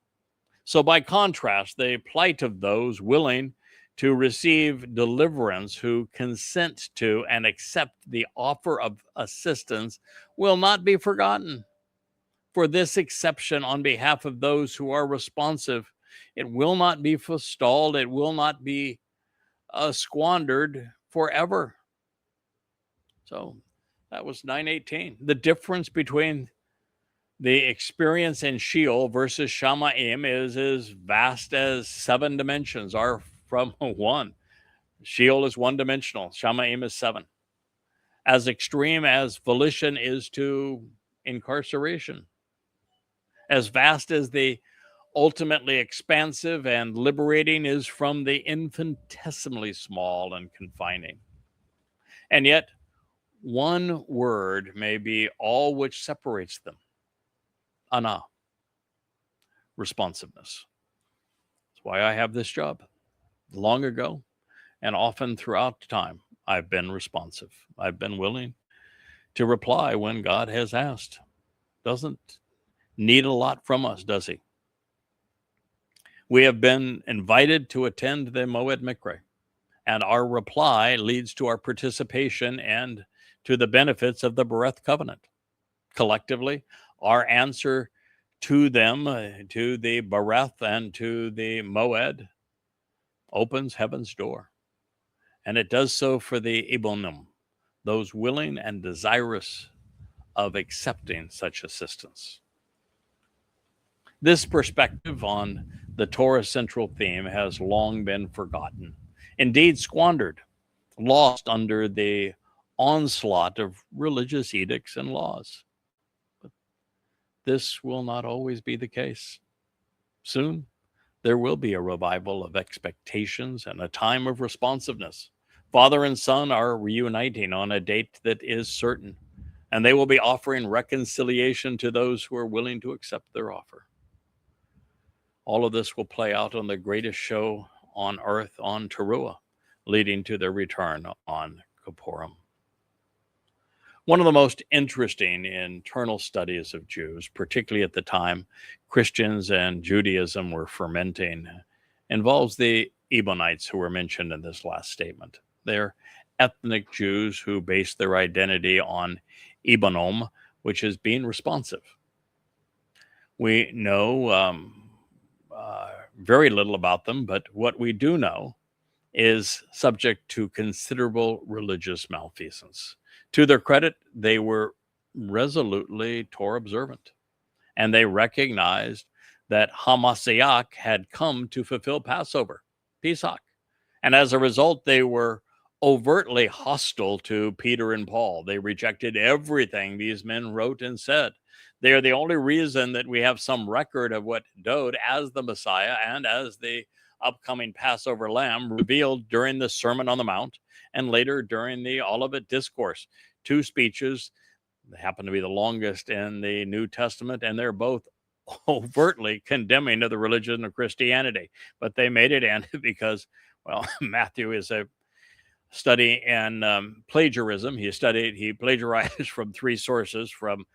So by contrast, the plight of those willing to receive deliverance, who consent to and accept the offer of assistance, will not be forgotten. For this exception on behalf of those who are responsive, it will not be forestalled, it will not be squandered forever. So that was 918. The difference between the experience in Sheol versus Shamayim is as vast as 7 dimensions are from 1. Sheol is 1-dimensional. Shamayim is 7. As extreme as volition is to incarceration. As vast as the ultimately expansive and liberating is from the infinitesimally small and confining. And yet, one word may be all which separates them. Ana, responsiveness. That's why I have this job. Long ago, and often throughout time, I've been responsive. I've been willing to reply when God has asked. Doesn't need a lot from us, does he? We have been invited to attend the Moed Mikre, and our reply leads to our participation and to the benefits of the Bereth covenant. Collectively, our answer to them, to the Bereth and to the Moed, opens heaven's door. And it does so for the Ibonim, those willing and desirous of accepting such assistance. This perspective on the Torah central theme has long been forgotten, indeed squandered, lost under the onslaught of religious edicts and laws. But this will not always be the case. Soon, there will be a revival of expectations and a time of responsiveness. Father and son are reuniting on a date that is certain, and they will be offering reconciliation to those who are willing to accept their offer. All of this will play out on the greatest show on earth on Towrah, leading to their return on Kippurim. One of the most interesting internal studies of Jews, particularly at the time Christians and Judaism were fermenting, involves the Ebionites who were mentioned in this last statement. They're ethnic Jews who base their identity on Ebonom, which is being responsive. We know very little about them, but what we do know is subject to considerable religious malfeasance. To their credit, they were resolutely Torah observant, and they recognized that Hamashiach had come to fulfill Passover, Pesach. And as a result, they were overtly hostile to Peter and Paul. They rejected everything these men wrote and said. They are the only reason that we have some record of what Dowd, as the Messiah and as the upcoming Passover lamb, revealed during the Sermon on the Mount and later during the Olivet Discourse. Two speeches that happen to be the longest in the New Testament, and they're both overtly condemning of the religion of Christianity. But they made it end because, well, Matthew is a study in plagiarism. He plagiarized from three sources, from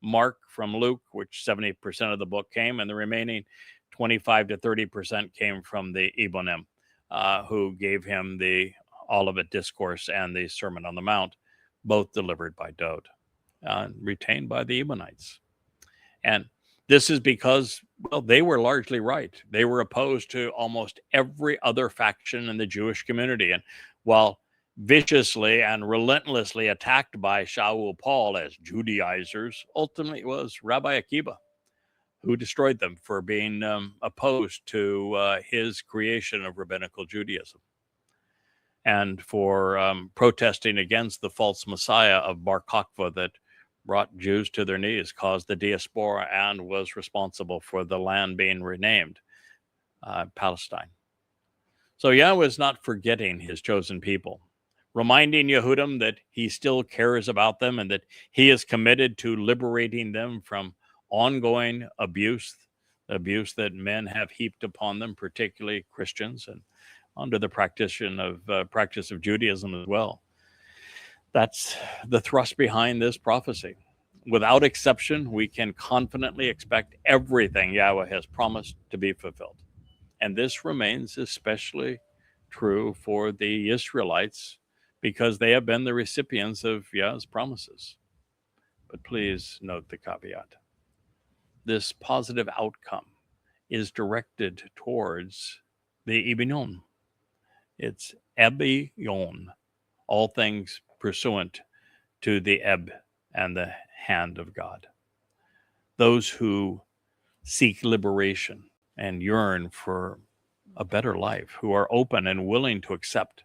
Mark, from Luke, which 70% of the book came, and the remaining 25 to 30% came from the Ebonim, who gave him the Olivet Discourse and the Sermon on the Mount, both delivered by Dowd, retained by the Ebionites. And this is because, well, they were largely right. They were opposed to almost every other faction in the Jewish community. And while viciously and relentlessly attacked by Shaul Paul as Judaizers, ultimately it was Rabbi Akiba who destroyed them for being opposed to his creation of rabbinical Judaism and for protesting against the false Messiah of Bar Kokhba that brought Jews to their knees, caused the diaspora, and was responsible for the land being renamed Palestine. So Yahweh is not forgetting his chosen people, reminding Yahudym that he still cares about them and that he is committed to liberating them from ongoing abuse that men have heaped upon them, particularly Christians, and under the practice of Judaism as well. That's the thrust behind this prophecy. Without exception, we can confidently expect everything Yahweh has promised to be fulfilled. And this remains especially true for the Israelites because they have been the recipients of Yah's promises. But please note the caveat. This positive outcome is directed towards the Ebinon. It's Ebion, all things pursuant to the Eb and the hand of God. Those who seek liberation and yearn for a better life, who are open and willing to accept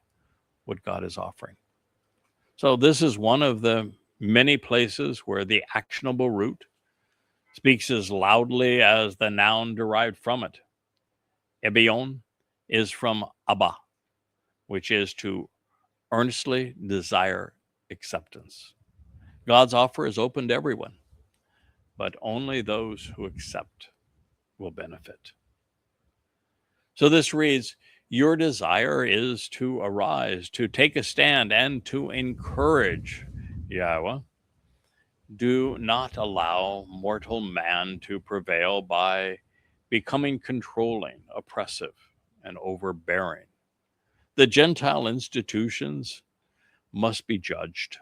what God is offering. So this is one of the many places where the actionable root speaks as loudly as the noun derived from it. Ebion is from Abba, which is to earnestly desire acceptance. God's offer is open to everyone, but only those who accept will benefit. So this reads, your desire is to arise, to take a stand, and to encourage Yahweh. Do not allow mortal man to prevail by becoming controlling, oppressive, and overbearing. The Gentile institutions must be judged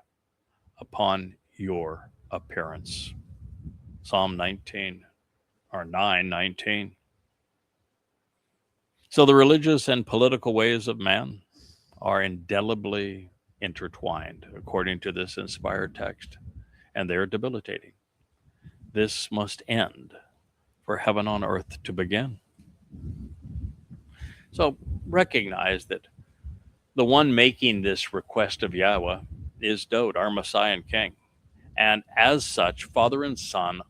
upon your appearance. Psalm 9:19. So the religious and political ways of man are indelibly intertwined, according to this inspired text, and they're debilitating. This must end for heaven on earth to begin. So recognize that the one making this request of Yahweh is Dowd, our Messiah and King. And as such, Father and Son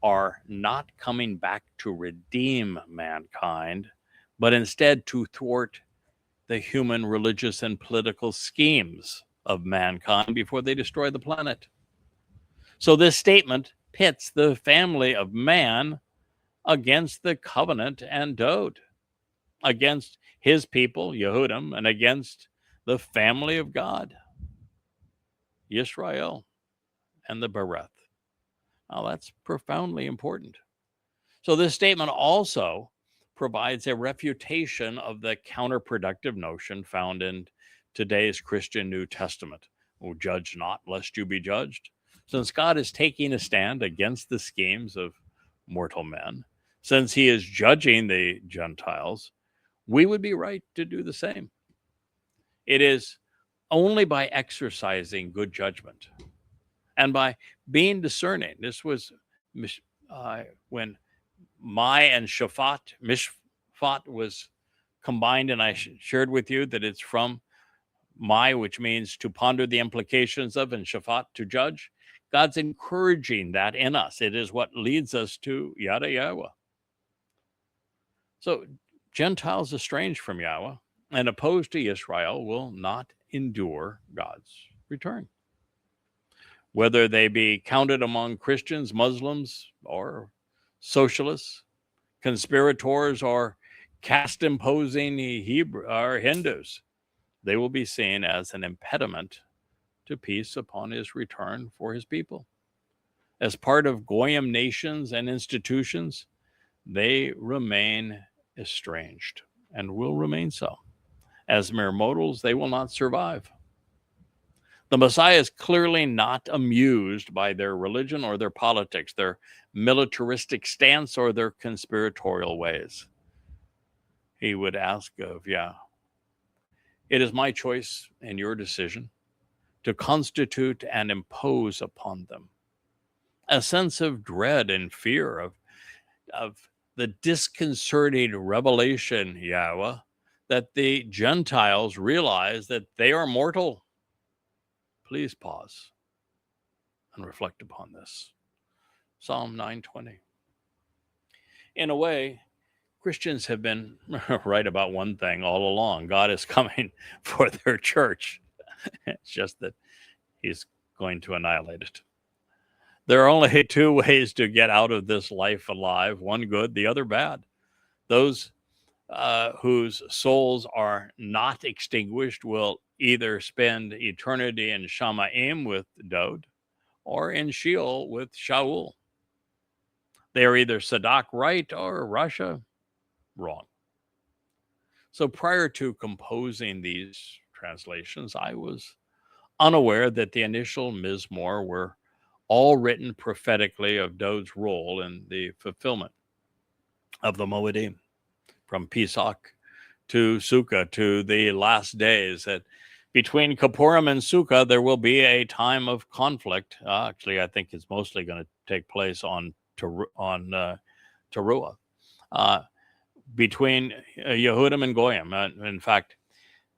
are not coming back to redeem mankind, but instead to thwart the human religious and political schemes of mankind before they destroy the planet. So this statement pits the family of man against the covenant and Dowd, against his people, Yahudym, and against the family of God, Yisrael. and the bereth. Now, that's profoundly important. So this statement also provides a refutation of the counterproductive notion found in today's Christian New Testament. Oh, judge not, lest you be judged. Since God is taking a stand against the schemes of mortal men, since he is judging the Gentiles, we would be right to do the same. It is only by exercising good judgment and by being discerning. This was when my and mishpat was combined, and I shared with you that it's from my, which means to ponder the implications of, and shafat, to judge. God's encouraging that in us. It is what leads us to yada Yahowah. So Gentiles estranged from Yahowah and opposed to Israel will not endure God's return. Whether they be counted among Christians, Muslims, or socialists, conspirators, or caste-imposing Hebrew or Hindus, they will be seen as an impediment to peace upon his return for his people. As part of Goyim nations and institutions, they remain estranged and will remain so. As mere mortals, they will not survive. The Messiah is clearly not amused by their religion or their politics, their militaristic stance, or their conspiratorial ways. He would ask of Yah, it is my choice and your decision to constitute and impose upon them a sense of dread and fear of the disconcerting revelation, Yahowah, that the Gentiles realize that they are mortal. Please pause and reflect upon this. Psalm 9:20. In a way, Christians have been right about one thing all along. God is coming for their church. It's just that he's going to annihilate it. There are only two ways to get out of this life alive, one good, the other bad. Those whose souls are not extinguished will either spend eternity in Shamayim with Dowd or in Sheol with Shaul. They are either Sadak right or Rasha wrong. So prior to composing these translations, I was unaware that the initial Mizmowr were all written prophetically of Dowd's role in the fulfillment of the Moedim, from Pesach to Sukkah to the last days. That between Kippurim and Sukkah, there will be a time of conflict. Actually, I think it's mostly going to take place on Towrah, between Yahudym and Goyim. In fact,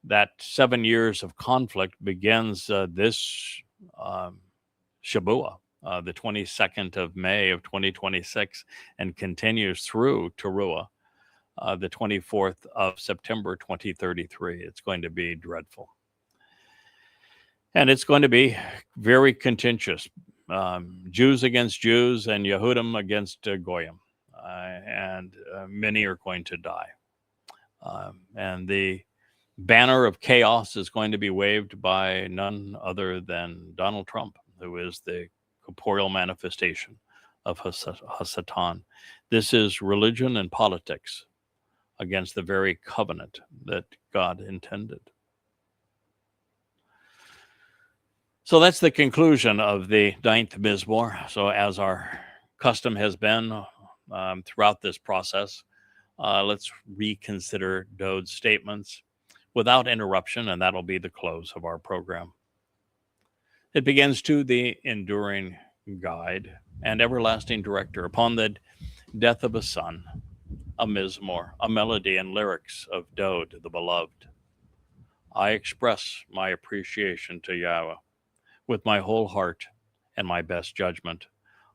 that 7 years of conflict begins this Shabua, the 22nd of May of 2026, and continues through Towrah, the 24th of September 2033. It's going to be dreadful. And it's going to be very contentious. Jews against Jews and Yahudym against Goyim. And many are going to die. And the banner of chaos is going to be waved by none other than Donald Trump, who is the corporeal manifestation of Hasatan. This is religion and politics against the very covenant that God intended. So that's the conclusion of the 9th Mizmowr. So as our custom has been throughout this process, let's reconsider Dowd's statements without interruption, and that'll be the close of our program. It begins to the enduring guide and everlasting director upon the death of a son, a Mizmowr, a melody and lyrics of Dowd the beloved. I express my appreciation to Yahowah with my whole heart and my best judgment.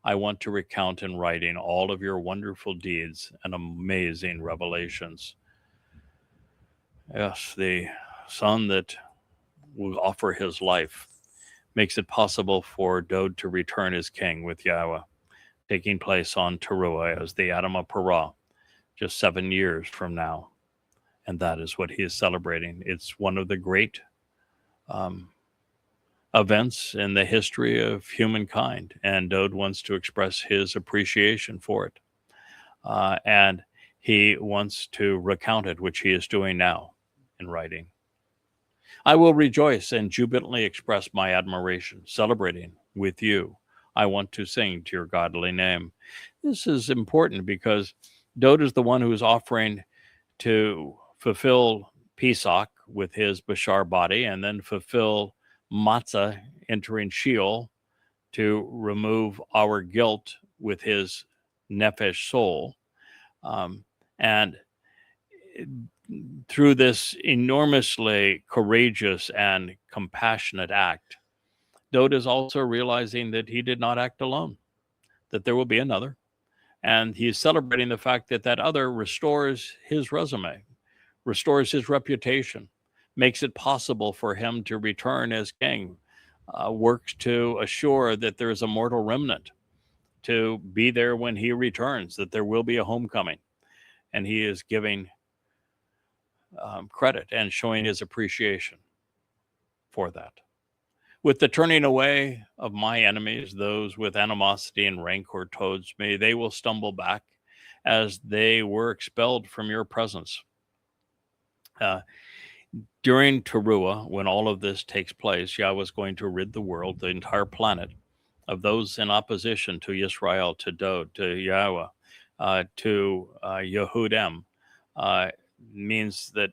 I want to recount in writing all of your wonderful deeds and amazing revelations. Yes, the son that will offer his life makes it possible for Dowd to return as king with Yahowah, taking place on Towrah as the Adamah Parah, just 7 years from now. And that is what he is celebrating. It's one of the great events in the history of humankind, and Dowd wants to express his appreciation for it. And he wants to recount it, which he is doing now in writing. I will rejoice and jubilantly express my admiration, celebrating with you. I want to sing to your godly name. This is important because Dowd is the one who is offering to fulfill Pesach with his Bashar body and then fulfill Matzah entering Sheol to remove our guilt with his Nefesh soul. And through this enormously courageous and compassionate act, Dowd is also realizing that he did not act alone, that there will be another. And he is celebrating the fact that that other restores his resume, restores his reputation, makes it possible for him to return as king, works to assure that there is a mortal remnant to be there when he returns, that there will be a homecoming. And he is giving credit and showing his appreciation for that. With the turning away of my enemies, those with animosity and rancor towards me, they will stumble back as they were expelled from your presence. During Towrah, when all of this takes place, Yahweh is going to rid the world, the entire planet, of those in opposition to Yisrael, to Dowd, to Yahowah, to Yahudym. Means that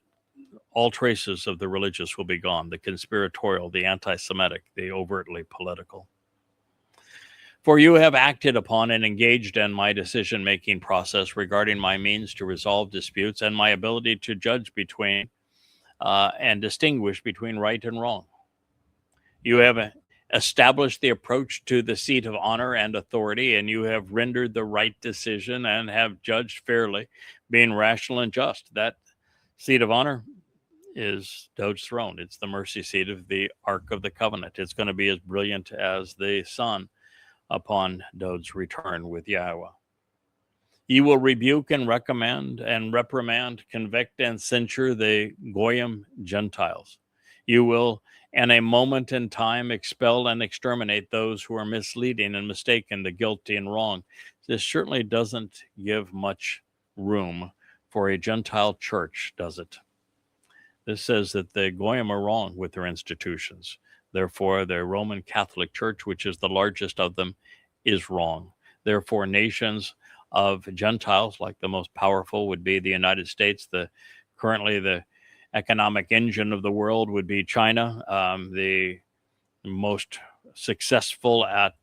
all traces of the religious will be gone, the conspiratorial, the anti-Semitic, the overtly political. For you have acted upon and engaged in my decision-making process regarding my means to resolve disputes and my ability to judge between and distinguish between right and wrong. You have established the approach to the seat of honor and authority, and you have rendered the right decision and have judged fairly, being rational and just. That seat of honor is Dowd's throne. It's the mercy seat of the Ark of the Covenant. It's going to be as brilliant as the sun upon Dowd's return with Yahowah. You will rebuke and recommend and reprimand, convict and censure the Goyim Gentiles. You will, in a moment in time, expel and exterminate those who are misleading and mistaken, the guilty and wrong. This certainly doesn't give much room for a Gentile church, does it? This says that the Goyim are wrong with their institutions. Therefore, the Roman Catholic Church, which is the largest of them, is wrong. Therefore, nations of Gentiles, like the most powerful would be the United States, currently the economic engine of the world would be China, the most successful at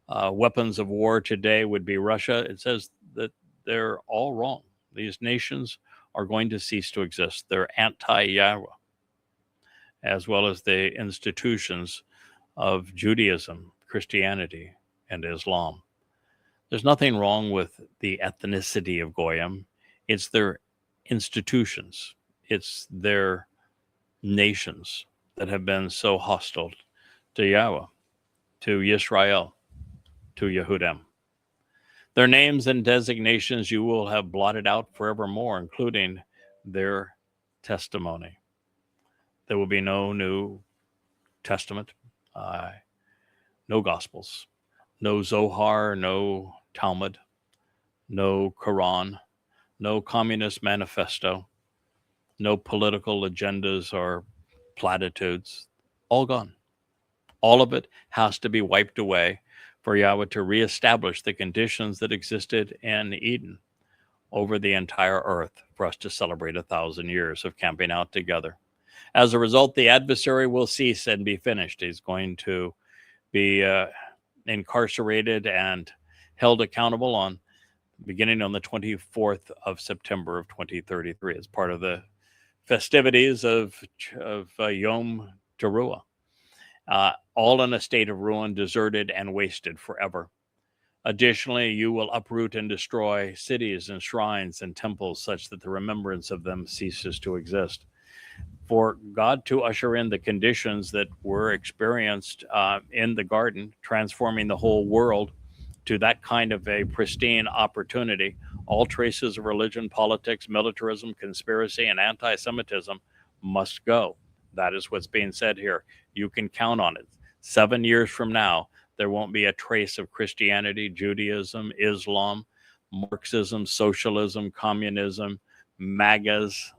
weapons of war today would be Russia. It says that they're all wrong. These nations are going to cease to exist. They're anti-Yahweh, as well as the institutions of Judaism, Christianity, and Islam. There's nothing wrong with the ethnicity of Goyim. It's their institutions. It's their nations that have been so hostile to Yahweh, to Yisrael, to Yahudym. Their names and designations you will have blotted out forevermore, including their testimony. There will be no New Testament, no Gospels, no Zohar, no Talmud, no Quran, no Communist manifesto, no political agendas or platitudes. All gone. All of it has to be wiped away for Yahweh to reestablish the conditions that existed in Eden over the entire earth for us to celebrate 1,000 years of camping out together. As a result, the adversary will cease and be finished. He's going to be incarcerated and held accountable beginning on the 24th of September of 2033 as part of the festivities of Yom Teruah. All in a state of ruin, deserted and wasted forever. Additionally, you will uproot and destroy cities and shrines and temples such that the remembrance of them ceases to exist. For God to usher in the conditions that were experienced in the garden, transforming the whole world to that kind of a pristine opportunity, all traces of religion, politics, militarism, conspiracy, and anti-Semitism must go. That is what's being said here. You can count on it. 7 years from now, there won't be a trace of Christianity, Judaism, Islam, Marxism, socialism, communism, MAGAs,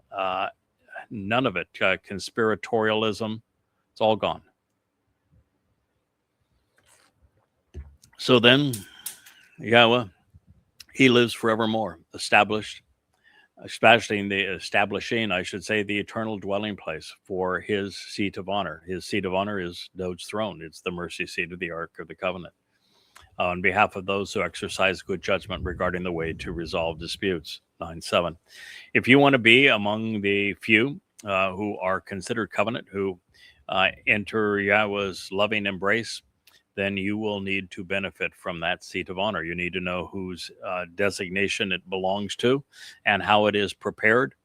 none of it, conspiratorialism. It's all gone. So then, Yahowah, he lives forevermore, established, especially in the establishing, I should say, the eternal dwelling place for his seat of honor. His seat of honor is Dowd's throne. It's the mercy seat of the Ark of the Covenant. On behalf of those who exercise good judgment regarding the way to resolve disputes. 9:7. If you want to be among the few who are considered covenant, who enter Yahweh's loving embrace, then you will need to benefit from that seat of honor. You need to know whose designation it belongs to and how it is prepared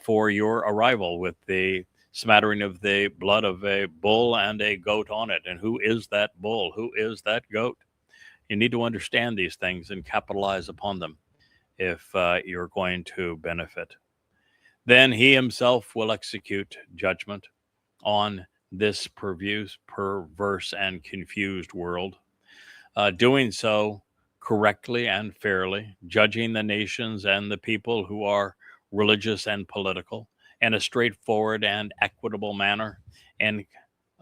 for your arrival, with the smattering of the blood of a bull and a goat on it. And who is that bull? Who is that goat? You need to understand these things and capitalize upon them if you're going to benefit. Then he himself will execute judgment on this perverse and confused world, doing so correctly and fairly, judging the nations and the people who are religious and political in a straightforward and equitable manner, in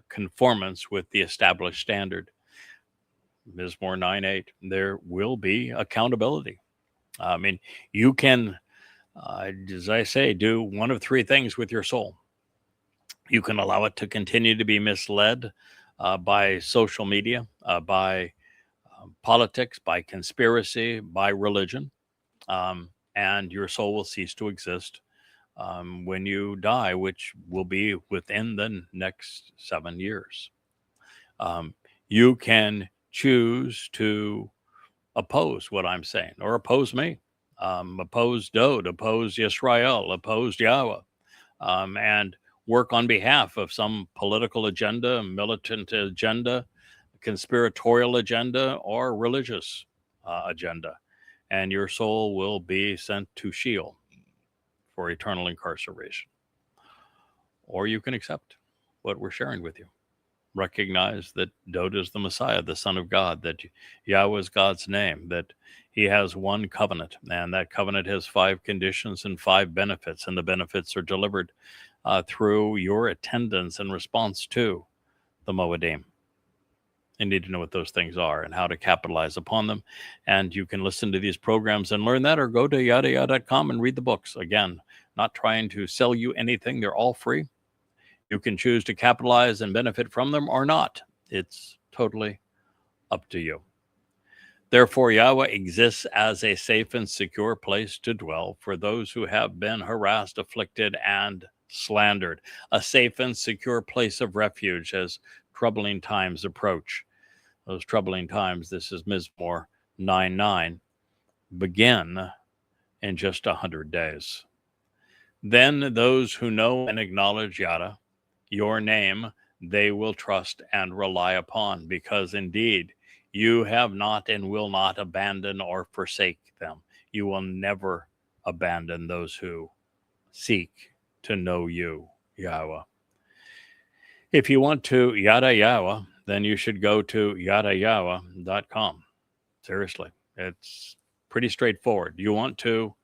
conformance with the established standard. Mizmowr 9:8. There will be accountability. I mean, you can, as I say, do one of three things with your soul. You can allow it to continue to be misled by social media, by politics, by conspiracy, by religion, and your soul will cease to exist when you die, which will be within the next 7 years. You can choose to oppose what I'm saying, or oppose me, oppose Dowd, oppose Yisrael, oppose Yahowah, and work on behalf of some political agenda, militant agenda, conspiratorial agenda, or religious agenda. And your soul will be sent to Sheol for eternal incarceration. Or you can accept what we're sharing with you. Recognize that Dowd is the Messiah, the Son of God, that Yahweh is God's name, that he has one covenant, and that covenant has 5 conditions and 5 benefits, and the benefits are delivered through your attendance and response to the Moedim. You need to know what those things are and how to capitalize upon them. And you can listen to these programs and learn that, or go to Yahowah.com and read the books. Again, not trying to sell you anything. They're all free. You can choose to capitalize and benefit from them or not. It's totally up to you. Therefore, Yahowah exists as a safe and secure place to dwell for those who have been harassed, afflicted, and slandered. A safe and secure place of refuge as troubling times approach. Those troubling times, this is Mizmowr 9:9, begin in just 100 days. Then those who know and acknowledge Yahweh, your name, they will trust and rely upon, because indeed you have not and will not abandon or forsake them. You will never abandon those who seek to know you, Yahowah. If you want to yada Yahowah, then you should go to Yahowah.com. Seriously, it's pretty straightforward. You want to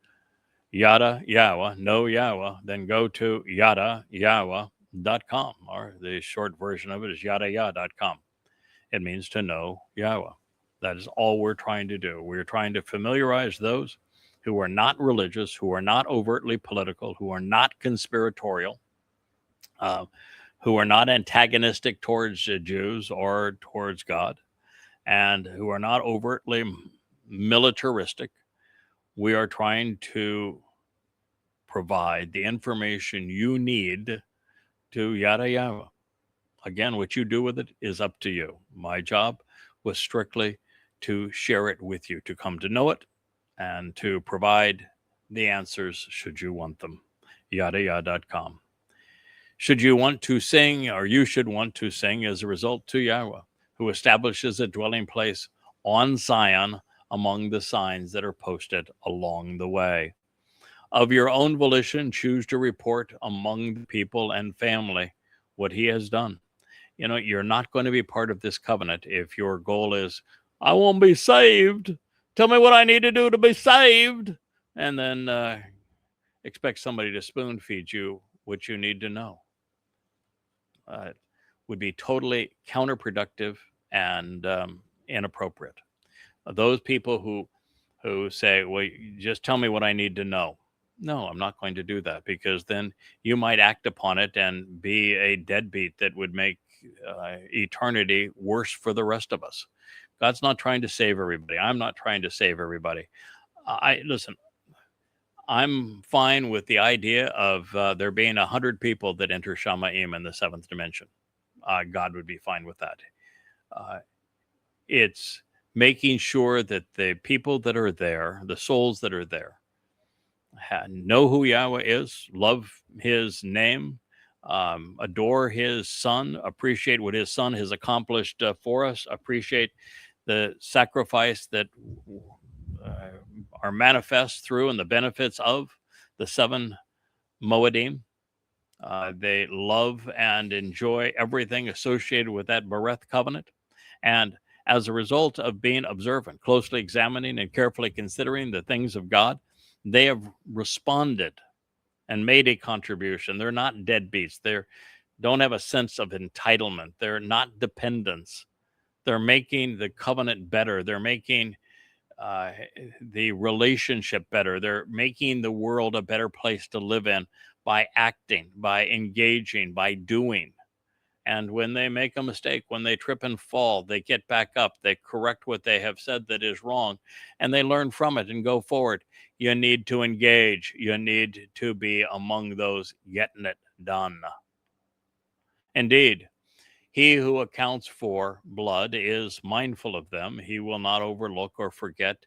yada Yahowah, know Yahowah, then go to Yahowah.com, or the short version of it is Yahowah.com. It means to know Yahowah. That is all we're trying to do. We're trying to familiarize those who are not religious, who are not overtly political, who are not conspiratorial, who are not antagonistic towards Jews or towards God, and who are not overtly militaristic. We are trying to provide the information you need to yada Yahowah. Again, what you do with it is up to you. My job was strictly to share it with you, to come to know it, and to provide the answers should you want them. Yahowah.com. Should you want to sing, or you should want to sing as a result to Yahowah, who establishes a dwelling place on Tsiyon among the signs that are posted along the way. Of your own volition, choose to report among the people and family what he has done. You're not going to be part of this covenant if your goal is, I won't be saved. Tell me what I need to do to be saved. And then expect somebody to spoon feed you what you need to know. It would be totally counterproductive and inappropriate. Those people who say, well, just tell me what I need to know. No, I'm not going to do that, because then you might act upon it and be a deadbeat that would make eternity worse for the rest of us. God's not trying to save everybody. I'm not trying to save everybody. Listen, I'm fine with the idea of there being 100 people that enter Shamayim in the seventh dimension. God would be fine with that. It's making sure that the people that are there, the souls that are there, know who Yahweh is, love his name, adore his son, appreciate what his son has accomplished for us, appreciate the sacrifice that are manifest through and the benefits of the 7 Moedim. They love and enjoy everything associated with that Bereth covenant. And as a result of being observant, closely examining and carefully considering the things of God, they have responded and made a contribution. They're not deadbeats. They don't have a sense of entitlement. They're not dependents. They're making the covenant better. They're making the relationship better. They're making the world a better place to live in by acting, by engaging, by doing. And when they make a mistake, when they trip and fall, they get back up, they correct what they have said that is wrong, and they learn from it and go forward. You need to engage. You need to be among those getting it done. Indeed, he who accounts for blood is mindful of them. He will not overlook or forget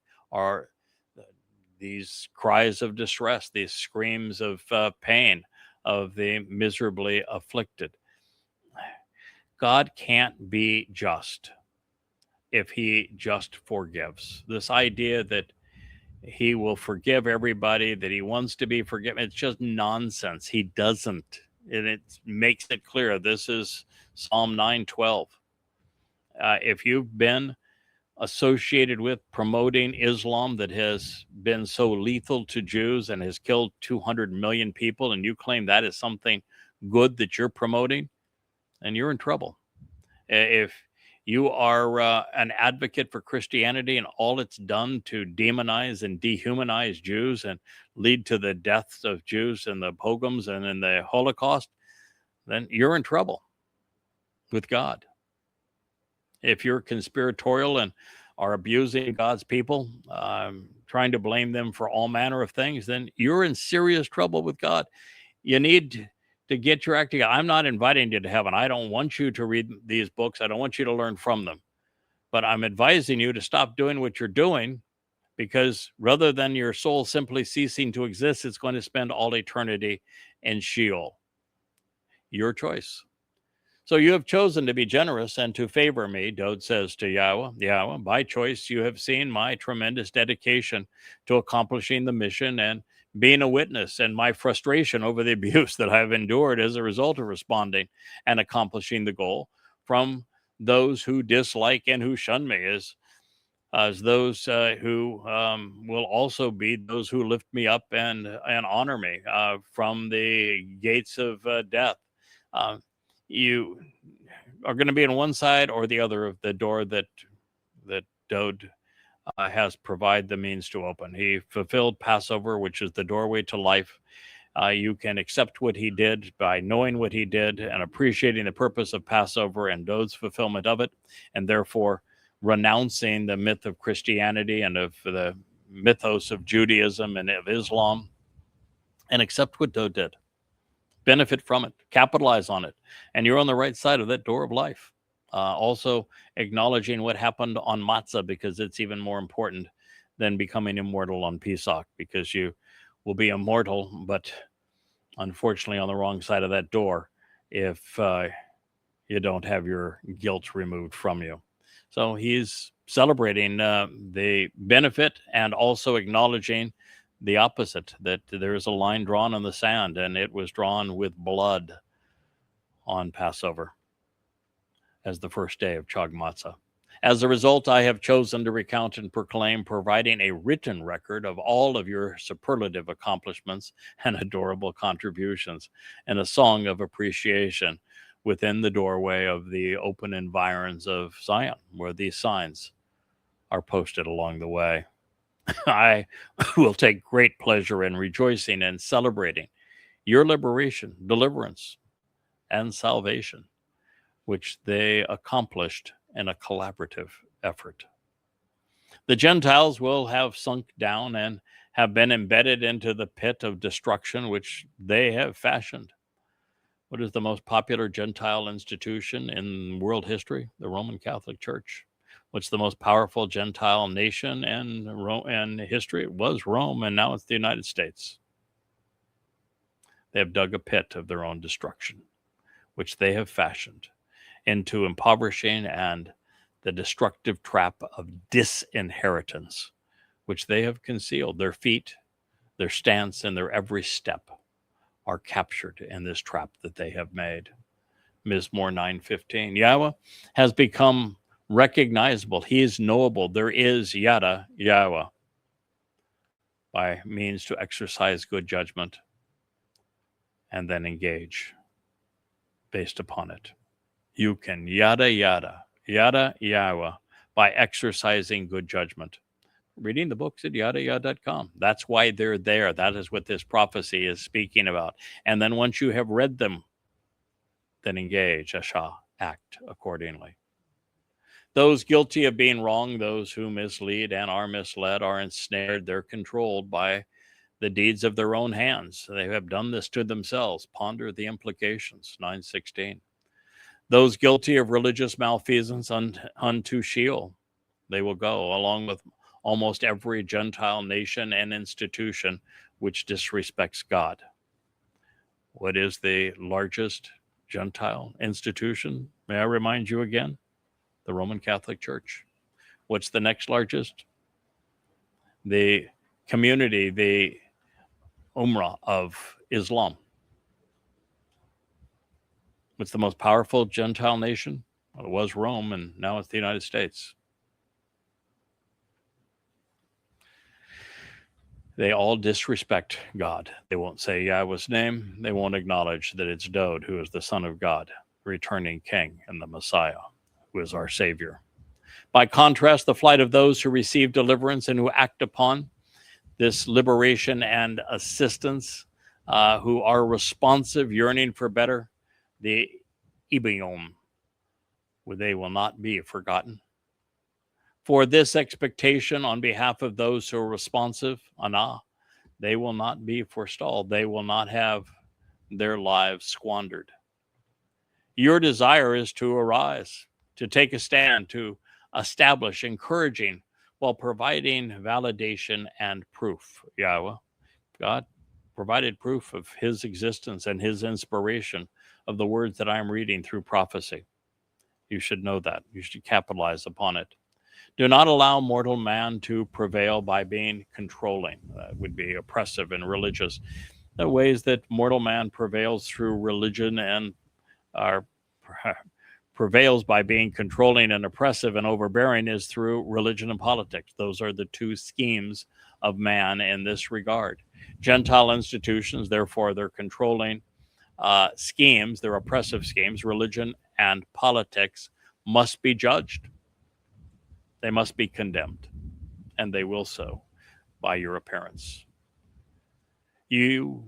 these cries of distress, these screams of pain of the miserably afflicted. God can't be just if he just forgives. This idea that he will forgive everybody, that he wants to be forgiven, it's just nonsense. He doesn't. And it makes it clear. This is Psalm 9:12. If you've been associated with promoting Islam that has been so lethal to Jews and has killed 200 million people, and you claim that is something good that you're promoting, and you're in trouble. If you are an advocate for Christianity and all it's done to demonize and dehumanize Jews and lead to the deaths of Jews in the pogroms and in the Holocaust, then you're in trouble with God. If you're conspiratorial and are abusing God's people, trying to blame them for all manner of things, then you're in serious trouble with God. You need to get your act together. I'm not inviting you to heaven. I don't want you to read these books. I don't want you to learn from them. But I'm advising you to stop doing what you're doing, because rather than your soul simply ceasing to exist, it's going to spend all eternity in Sheol. Your choice. So you have chosen to be generous and to favor me, Dowd says to Yahweh. Yahweh, by choice, you have seen my tremendous dedication to accomplishing the mission and being a witness, and my frustration over the abuse that I have endured as a result of responding and accomplishing the goal from those who dislike and who shun me, as those who will also be those who lift me up and honor me from the gates of death. You are going to be on one side or the other of the door that Dowd has provided the means to open. He fulfilled Passover, which is the doorway to life. You can accept what he did by knowing what he did and appreciating the purpose of Passover and Dowd's fulfillment of it, and therefore renouncing the myth of Christianity and of the mythos of Judaism and of Islam, and accept what Dowd did. Benefit from it, capitalize on it, and you're on the right side of that door of life. Also acknowledging what happened on Matzah, because it's even more important than becoming immortal on Pesach, because you will be immortal, but unfortunately on the wrong side of that door if you don't have your guilt removed from you. So he's celebrating the benefit and also acknowledging the opposite, that there is a line drawn in the sand, and it was drawn with blood on Passover as the first day of Chag Matsah. As a result, I have chosen to recount and proclaim, providing a written record of all of your superlative accomplishments and adorable contributions, and a song of appreciation within the doorway of the open environs of Zion, where these signs are posted along the way. I will take great pleasure in rejoicing and celebrating your liberation, deliverance, and salvation, which they accomplished in a collaborative effort. The Gentiles will have sunk down and have been embedded into the pit of destruction which they have fashioned. What is the most popular Gentile institution in world history? The Roman Catholic Church. What's the most powerful Gentile nation in history? It was Rome, and now it's the United States. They have dug a pit of their own destruction, which they have fashioned into impoverishing and the destructive trap of disinheritance, which they have concealed. Their feet, their stance, and their every step are captured in this trap that they have made. Mizmowr 9:15. Yahweh has become recognizable. He is knowable. There is Yada, Yahweh, by means to exercise good judgment and then engage based upon it. You can Yada, Yahweh, by exercising good judgment. Reading the books at yahowah.com. That's why they're there. That is what this prophecy is speaking about. And then once you have read them, then engage, Asha, act accordingly. Those guilty of being wrong, those who mislead and are misled, are ensnared. They're controlled by the deeds of their own hands. They have done this to themselves. Ponder the implications, 9:16. Those guilty of religious malfeasance unto Sheol, they will go, along with almost every Gentile nation and institution which disrespects God. What is the largest Gentile institution? May I remind you again? The Roman Catholic Church. What's the next largest? The community, the Ummah of Islam. What's the most powerful Gentile nation? Well, it was Rome, and now it's the United States. They all disrespect God. They won't say Yahweh's name. They won't acknowledge that it's Dowd, who is the Son of God, returning King, and the Messiah, who is our Savior. By contrast, the flight of those who receive deliverance and who act upon this liberation and assistance, who are responsive, yearning for better, the Ibiyom, where they will not be forgotten. For this expectation on behalf of those who are responsive, Anah, they will not be forestalled. They will not have their lives squandered. Your desire is to arise, to take a stand, to establish, encouraging, while providing validation and proof. Yahweh, God, provided proof of his existence and his inspiration of the words that I'm reading through prophecy. You should know that. You should capitalize upon it. Do not allow mortal man to prevail by being controlling. That would be oppressive and religious. The ways that mortal man prevails through religion and prevails by being controlling and oppressive and overbearing is through religion and politics. Those are the two schemes of man in this regard. Gentile institutions, therefore, they're controlling schemes, they're oppressive schemes. Religion and politics must be judged. They must be condemned, and they will so by your appearance. You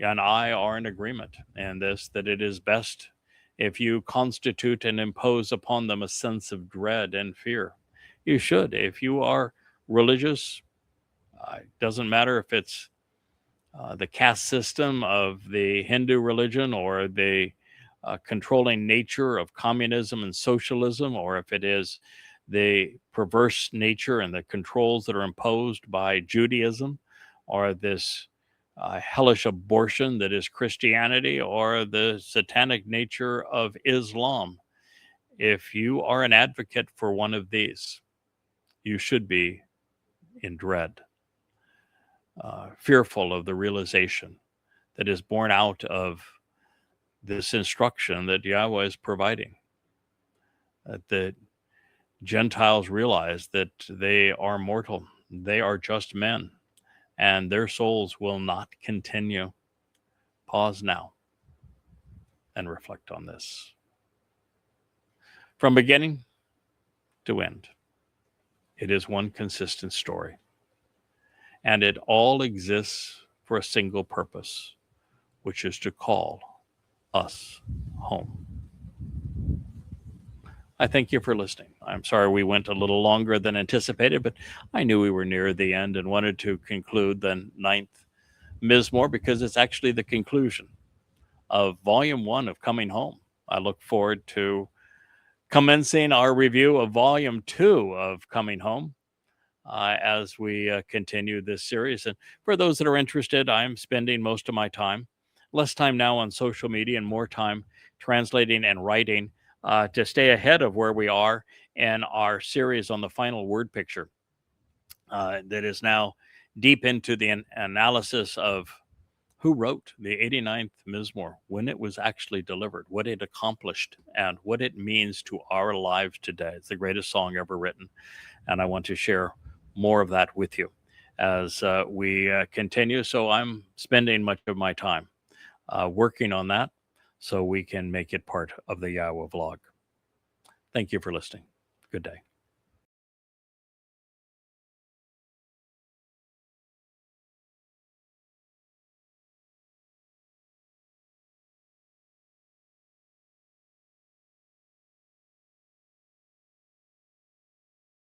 and I are in agreement in this, that it is best if you constitute and impose upon them a sense of dread and fear. You should. If you are religious, it doesn't matter if it's the caste system of the Hindu religion or the controlling nature of communism and socialism, or if it is the perverse nature and the controls that are imposed by Judaism, or this hellish abortion that is Christianity, or the satanic nature of Islam. If you are an advocate for one of these, you should be in dread, fearful of the realization that is born out of this instruction that Yahweh is providing, that the Gentiles realize that they are mortal, they are just men, and their souls will not continue. Pause now and reflect on this. From beginning to end, it is one consistent story, and it all exists for a single purpose, which is to call us home. I thank you for listening. I'm sorry we went a little longer than anticipated, but I knew we were near the end and wanted to conclude the 9th Mizmowr because it's actually the conclusion of Volume 1 of Coming Home. I look forward to commencing our review of Volume 2 of Coming Home as we continue this series. And for those that are interested, I'm spending most of my time, less time now on social media and more time translating and writing to stay ahead of where we are in our series on the final word picture that is now deep into the analysis of who wrote the 89th Mizmowr, when it was actually delivered, what it accomplished, and what it means to our lives today. It's the greatest song ever written, and I want to share more of that with you as we continue. So I'm spending much of my time working on that so we can make it part of the Yahowah vlog. Thank you for listening. Good day.